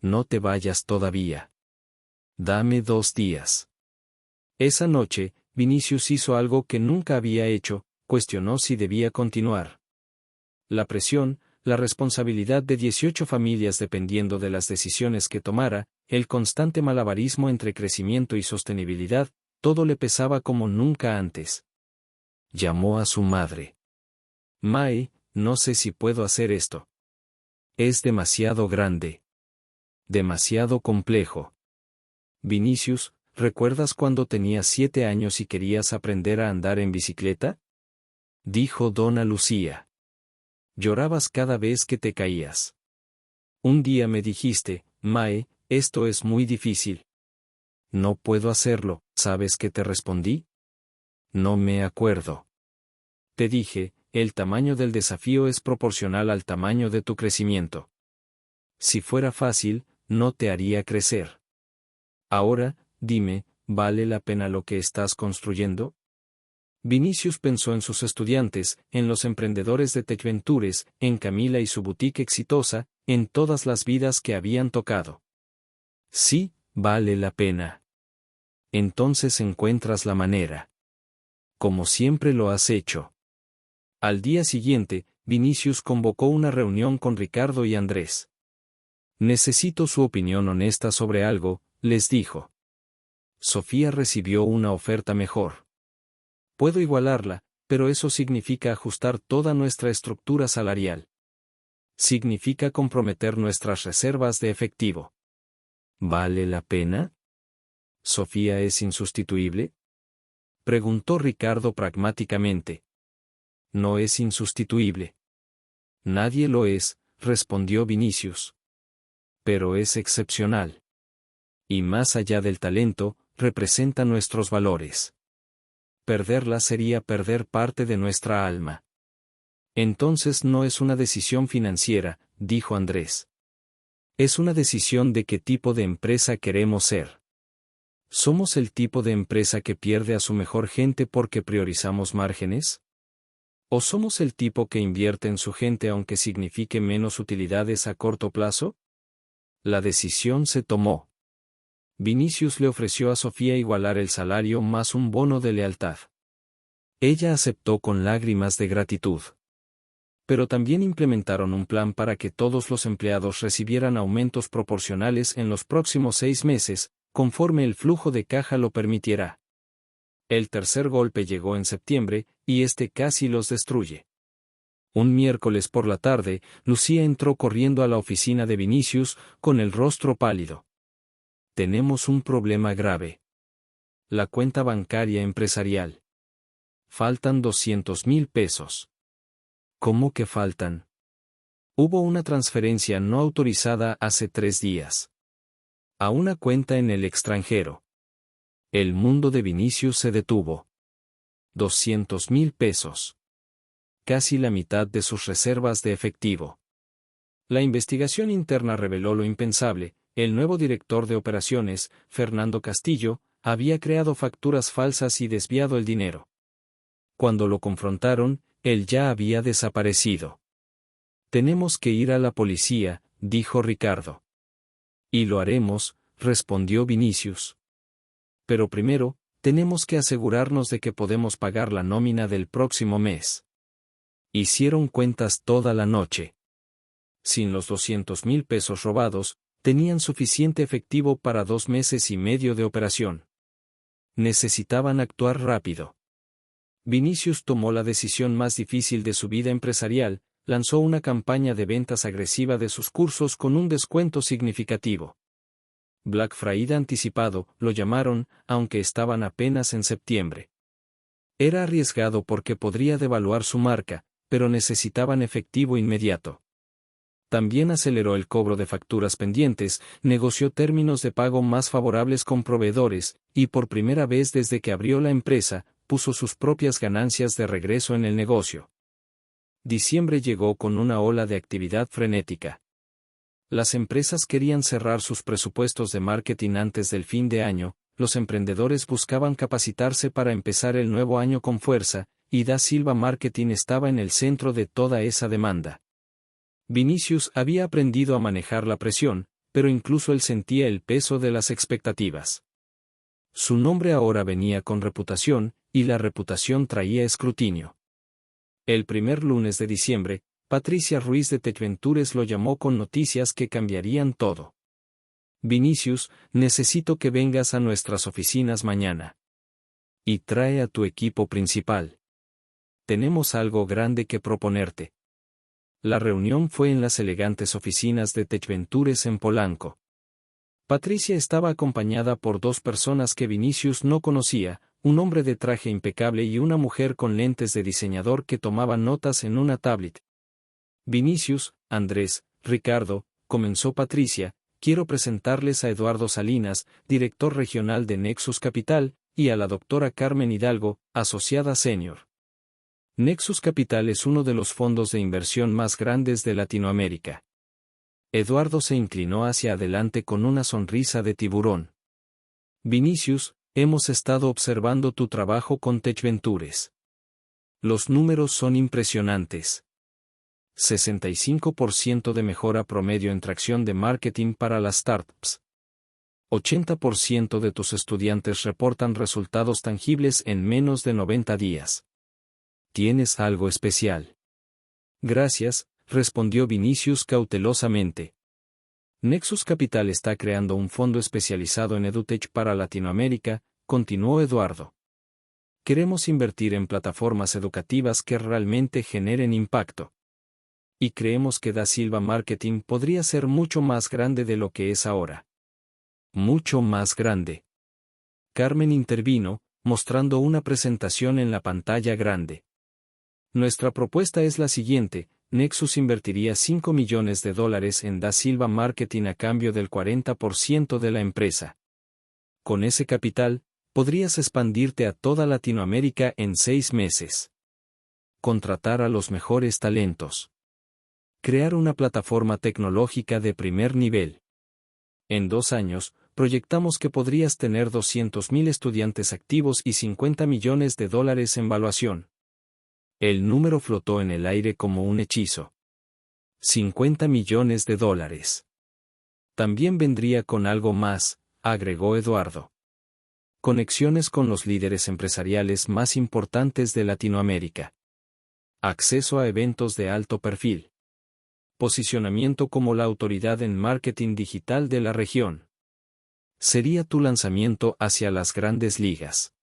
No te vayas todavía. Dame 2 días. Esa noche, Vinicius hizo algo que nunca había hecho, cuestionó si debía continuar. La presión, la responsabilidad de 18 familias dependiendo de las decisiones que tomara, el constante malabarismo entre crecimiento y sostenibilidad, todo le pesaba como nunca antes. Llamó a su madre. Mae, no sé si puedo hacer esto. Es demasiado grande. Demasiado complejo. Vinicius, ¿recuerdas cuando tenías 7 años y querías aprender a andar en bicicleta? Dijo Dona Lucía. Llorabas cada vez que te caías. Un día me dijiste, Mae, esto es muy difícil. No puedo hacerlo, ¿sabes qué te respondí? No me acuerdo. Te dije, el tamaño del desafío es proporcional al tamaño de tu crecimiento. Si fuera fácil, no te haría crecer. Ahora, dime, ¿vale la pena lo que estás construyendo? Vinicius pensó en sus estudiantes, en los emprendedores de TechVentures, en Camila y su boutique exitosa, en todas las vidas que habían tocado. Sí, vale la pena. Entonces encuentras la manera. Como siempre lo has hecho. Al día siguiente, Vinicius convocó una reunión con Ricardo y Andrés. Necesito su opinión honesta sobre algo, les dijo. Sofía recibió una oferta mejor. Puedo igualarla, pero eso significa ajustar toda nuestra estructura salarial. Significa comprometer nuestras reservas de efectivo. ¿Vale la pena? ¿Sofía es insustituible? Preguntó Ricardo pragmáticamente. No es insustituible. Nadie lo es, respondió Vinicius. Pero es excepcional. Y más allá del talento, representa nuestros valores. Perderla sería perder parte de nuestra alma. Entonces no es una decisión financiera, dijo Andrés. Es una decisión de qué tipo de empresa queremos ser. ¿Somos el tipo de empresa que pierde a su mejor gente porque priorizamos márgenes? ¿O somos el tipo que invierte en su gente aunque signifique menos utilidades a corto plazo? La decisión se tomó. Vinicius le ofreció a Sofía igualar el salario más un bono de lealtad. Ella aceptó con lágrimas de gratitud. Pero también implementaron un plan para que todos los empleados recibieran aumentos proporcionales en los próximos 6 meses, conforme el flujo de caja lo permitiera. El tercer golpe llegó en septiembre, y este casi los destruye. Un miércoles por la tarde, Lucía entró corriendo a la oficina de Vinicius, con el rostro pálido. Tenemos un problema grave. La cuenta bancaria empresarial. Faltan 200,000 pesos. ¿Cómo que faltan? Hubo una transferencia no autorizada hace 3 días. A una cuenta en el extranjero. El mundo de Vinicius se detuvo. 200,000 pesos. Casi la mitad de sus reservas de efectivo. La investigación interna reveló lo impensable. El nuevo director de operaciones, Fernando Castillo, había creado facturas falsas y desviado el dinero. Cuando lo confrontaron, él ya había desaparecido. Tenemos que ir a la policía, dijo Ricardo. Y lo haremos, respondió Vinicius. Pero primero, tenemos que asegurarnos de que podemos pagar la nómina del próximo mes. Hicieron cuentas toda la noche. Sin los 200,000 pesos robados, tenían suficiente efectivo para 2 meses y medio de operación. Necesitaban actuar rápido. Vinicius tomó la decisión más difícil de su vida empresarial, lanzó una campaña de ventas agresiva de sus cursos con un descuento significativo. Black Friday anticipado, lo llamaron, aunque estaban apenas en septiembre. Era arriesgado porque podría devaluar su marca, pero necesitaban efectivo inmediato. También aceleró el cobro de facturas pendientes, negoció términos de pago más favorables con proveedores, y por primera vez desde que abrió la empresa, puso sus propias ganancias de regreso en el negocio. Diciembre llegó con una ola de actividad frenética. Las empresas querían cerrar sus presupuestos de marketing antes del fin de año, los emprendedores buscaban capacitarse para empezar el nuevo año con fuerza, y Da Silva Marketing estaba en el centro de toda esa demanda. Vinicius había aprendido a manejar la presión, pero incluso él sentía el peso de las expectativas. Su nombre ahora venía con reputación, y la reputación traía escrutinio. El primer lunes de diciembre, Patricia Ruiz de Techventures lo llamó con noticias que cambiarían todo. Vinicius, necesito que vengas a nuestras oficinas mañana. Y trae a tu equipo principal. Tenemos algo grande que proponerte. La reunión fue en las elegantes oficinas de Techventures en Polanco. Patricia estaba acompañada por dos personas que Vinicius no conocía, un hombre de traje impecable y una mujer con lentes de diseñador que tomaba notas en una tablet. Vinicius, Andrés, Ricardo, comenzó Patricia, quiero presentarles a Eduardo Salinas, director regional de Nexus Capital, y a la doctora Carmen Hidalgo, asociada senior. Nexus Capital es uno de los fondos de inversión más grandes de Latinoamérica. Eduardo se inclinó hacia adelante con una sonrisa de tiburón. Vinicius, hemos estado observando tu trabajo con Techventures. Los números son impresionantes. 65% de mejora promedio en tracción de marketing para las startups. 80% de tus estudiantes reportan resultados tangibles en menos de 90 días. ¿Tienes algo especial? Gracias, respondió Vinicius cautelosamente. Nexus Capital está creando un fondo especializado en EdTech para Latinoamérica, continuó Eduardo. Queremos invertir en plataformas educativas que realmente generen impacto. Y creemos que Da Silva Marketing podría ser mucho más grande de lo que es ahora. Mucho más grande. Carmen intervino, mostrando una presentación en la pantalla grande. Nuestra propuesta es la siguiente. Nexus invertiría $5 millones en Da Silva Marketing a cambio del 40% de la empresa. Con ese capital, podrías expandirte a toda Latinoamérica en 6 meses. Contratar a los mejores talentos. Crear una plataforma tecnológica de primer nivel. En 2 años, proyectamos que podrías tener 200.000 estudiantes activos y $50 millones en valuación. El número flotó en el aire como un hechizo. $50 millones. También vendría con algo más, agregó Eduardo. Conexiones con los líderes empresariales más importantes de Latinoamérica. Acceso a eventos de alto perfil. Posicionamiento como la autoridad en marketing digital de la región. Sería tu lanzamiento hacia las grandes ligas.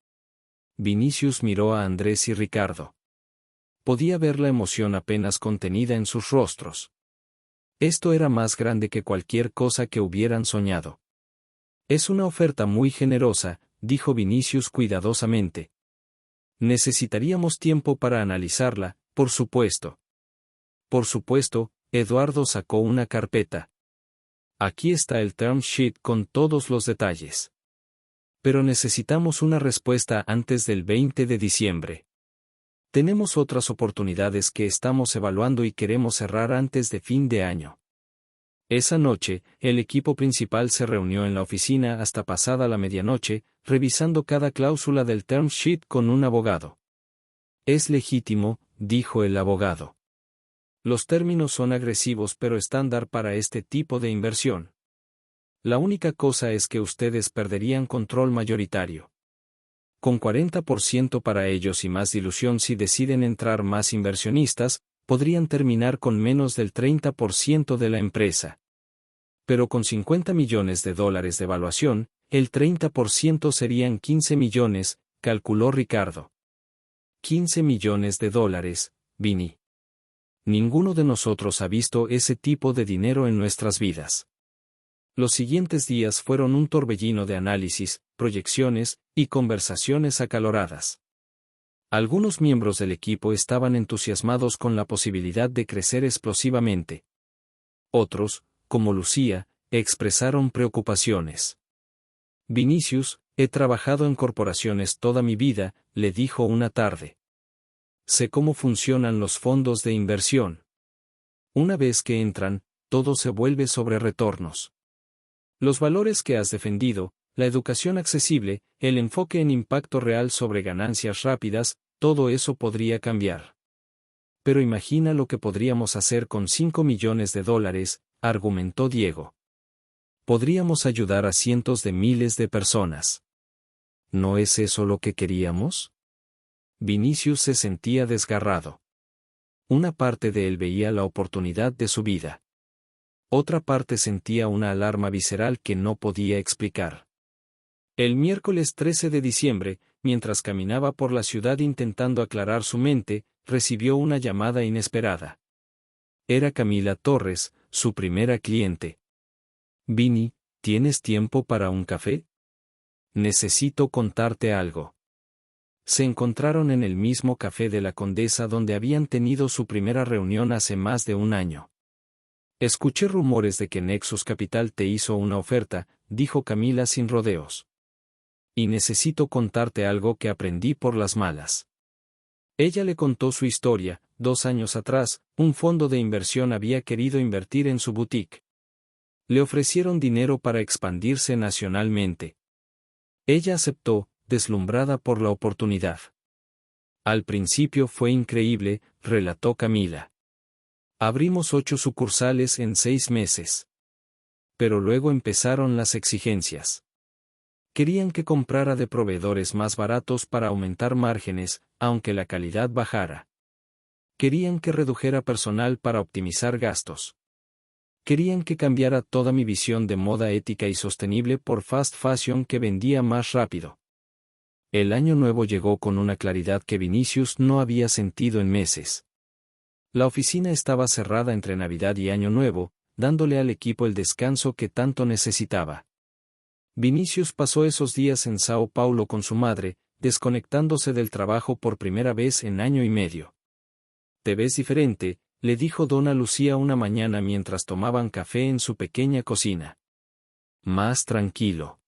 Vinicius miró a Andrés y Ricardo. Podía ver la emoción apenas contenida en sus rostros. Esto era más grande que cualquier cosa que hubieran soñado. Es una oferta muy generosa, dijo Vinicius cuidadosamente. Necesitaríamos tiempo para analizarla, por supuesto. Por supuesto, Eduardo sacó una carpeta. Aquí está el term sheet con todos los detalles. Pero necesitamos una respuesta antes del 20 de diciembre. Tenemos otras oportunidades que estamos evaluando y queremos cerrar antes de fin de año. Esa noche, el equipo principal se reunió en la oficina hasta pasada la medianoche, revisando cada cláusula del term sheet con un abogado. Es legítimo, dijo el abogado. Los términos son agresivos pero estándar para este tipo de inversión. La única cosa es que ustedes perderían control mayoritario. Con 40% para ellos y más dilución si deciden entrar más inversionistas, podrían terminar con menos del 30% de la empresa. Pero con $50 millones de evaluación, el 30% serían 15 millones, calculó Ricardo. $15 millones, Vini. Ninguno de nosotros ha visto ese tipo de dinero en nuestras vidas. Los siguientes días fueron un torbellino de análisis, proyecciones y conversaciones acaloradas. Algunos miembros del equipo estaban entusiasmados con la posibilidad de crecer explosivamente. Otros, como Lucía, expresaron preocupaciones. Vinicius, he trabajado en corporaciones toda mi vida, le dijo una tarde. Sé cómo funcionan los fondos de inversión. Una vez que entran, todo se vuelve sobre retornos. Los valores que has defendido, la educación accesible, el enfoque en impacto real sobre ganancias rápidas, todo eso podría cambiar. Pero imagina lo que podríamos hacer con $5 millones, argumentó Diego. Podríamos ayudar a cientos de miles de personas. ¿No es eso lo que queríamos? Vinicius se sentía desgarrado. Una parte de él veía la oportunidad de su vida. Otra parte sentía una alarma visceral que no podía explicar. El miércoles 13 de diciembre, mientras caminaba por la ciudad intentando aclarar su mente, recibió una llamada inesperada. Era Camila Torres, su primera cliente. Vini, ¿tienes tiempo para un café? Necesito contarte algo. Se encontraron en el mismo café de la Condesa donde habían tenido su primera reunión hace más de un año. Escuché rumores de que Nexus Capital te hizo una oferta, dijo Camila sin rodeos. Y necesito contarte algo que aprendí por las malas. Ella le contó su historia. 2 años atrás, un fondo de inversión había querido invertir en su boutique. Le ofrecieron dinero para expandirse nacionalmente. Ella aceptó, deslumbrada por la oportunidad. Al principio fue increíble, relató Camila. Abrimos 8 sucursales en 6 meses. Pero luego empezaron las exigencias. Querían que comprara de proveedores más baratos para aumentar márgenes, aunque la calidad bajara. Querían que redujera personal para optimizar gastos. Querían que cambiara toda mi visión de moda ética y sostenible por fast fashion que vendía más rápido. El año nuevo llegó con una claridad que Vinicius no había sentido en meses. La oficina estaba cerrada entre Navidad y Año Nuevo, dándole al equipo el descanso que tanto necesitaba. Vinicius pasó esos días en Sao Paulo con su madre, desconectándose del trabajo por primera vez en año y medio. «Te ves diferente», le dijo Dona Lucía una mañana mientras tomaban café en su pequeña cocina. «Más tranquilo».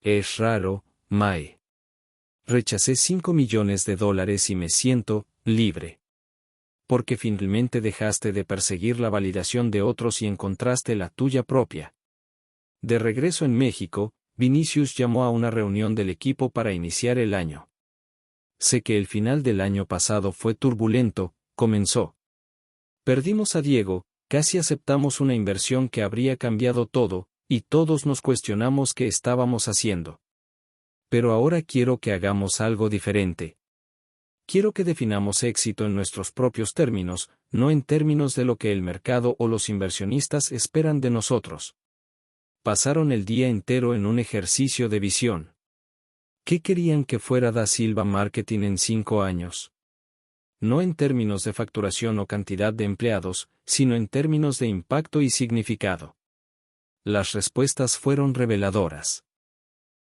«Es raro, Mae. Rechacé $5 millones y me siento libre. Porque finalmente dejaste de perseguir la validación de otros y encontraste la tuya propia». De regreso en México, Vinicius llamó a una reunión del equipo para iniciar el año. «Sé que el final del año pasado fue turbulento», comenzó. «Perdimos a Diego, casi aceptamos una inversión que habría cambiado todo, y todos nos cuestionamos qué estábamos haciendo. Pero ahora quiero que hagamos algo diferente. Quiero que definamos éxito en nuestros propios términos, no en términos de lo que el mercado o los inversionistas esperan de nosotros». Pasaron el día entero en un ejercicio de visión. ¿Qué querían que fuera Da Silva Marketing en 5 años? No en términos de facturación o cantidad de empleados, sino en términos de impacto y significado. Las respuestas fueron reveladoras.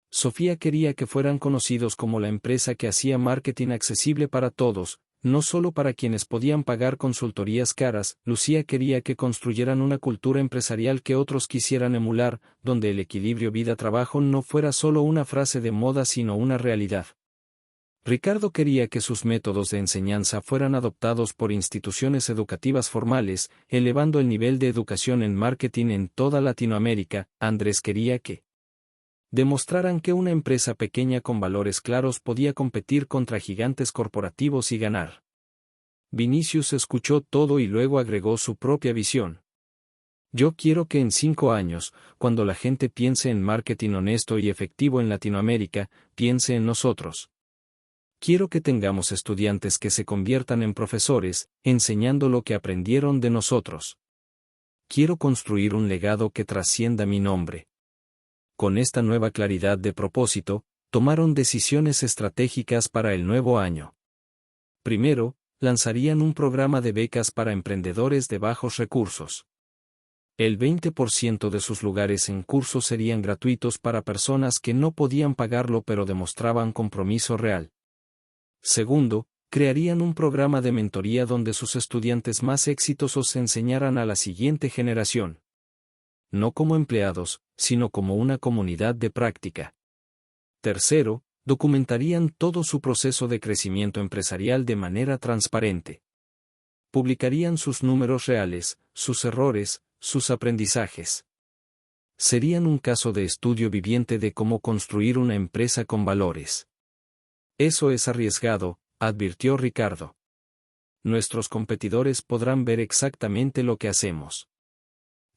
Sofía quería que fueran conocidos como la empresa que hacía marketing accesible para todos, no solo para quienes podían pagar consultorías caras. Lucía quería que construyeran una cultura empresarial que otros quisieran emular, donde el equilibrio vida-trabajo no fuera solo una frase de moda sino una realidad. Ricardo quería que sus métodos de enseñanza fueran adoptados por instituciones educativas formales, elevando el nivel de educación en marketing en toda Latinoamérica. Andrés quería que demostraran que una empresa pequeña con valores claros podía competir contra gigantes corporativos y ganar. Vinicius escuchó todo y luego agregó su propia visión. «Yo quiero que en 5 años, cuando la gente piense en marketing honesto y efectivo en Latinoamérica, piense en nosotros. Quiero que tengamos estudiantes que se conviertan en profesores, enseñando lo que aprendieron de nosotros. Quiero construir un legado que trascienda mi nombre». Con esta nueva claridad de propósito, tomaron decisiones estratégicas para el nuevo año. Primero, lanzarían un programa de becas para emprendedores de bajos recursos. El 20% de sus lugares en curso serían gratuitos para personas que no podían pagarlo pero demostraban compromiso real. Segundo, crearían un programa de mentoría donde sus estudiantes más exitosos enseñaran a la siguiente generación. No como empleados, sino como una comunidad de práctica. Tercero, documentarían todo su proceso de crecimiento empresarial de manera transparente. Publicarían sus números reales, sus errores, sus aprendizajes. Serían un caso de estudio viviente de cómo construir una empresa con valores. «Eso es arriesgado», advirtió Ricardo. «Nuestros competidores podrán ver exactamente lo que hacemos».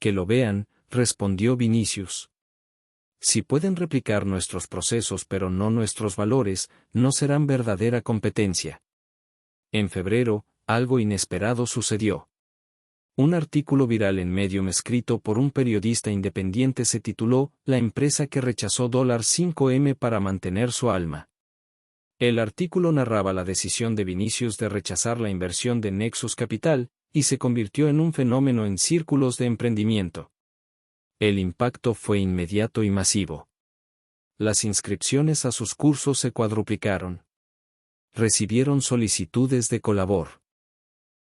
«Que lo vean», respondió Vinicius. Si pueden replicar nuestros procesos pero no nuestros valores, no serán verdadera competencia. En febrero, algo inesperado sucedió. Un artículo viral en Medium escrito por un periodista independiente se tituló «La empresa que rechazó $5M para mantener su alma». El artículo narraba la decisión de Vinicius de rechazar la inversión de Nexus Capital, y se convirtió en un fenómeno en círculos de emprendimiento. El impacto fue inmediato y masivo. Las inscripciones a sus cursos se cuadruplicaron. Recibieron solicitudes de colabor.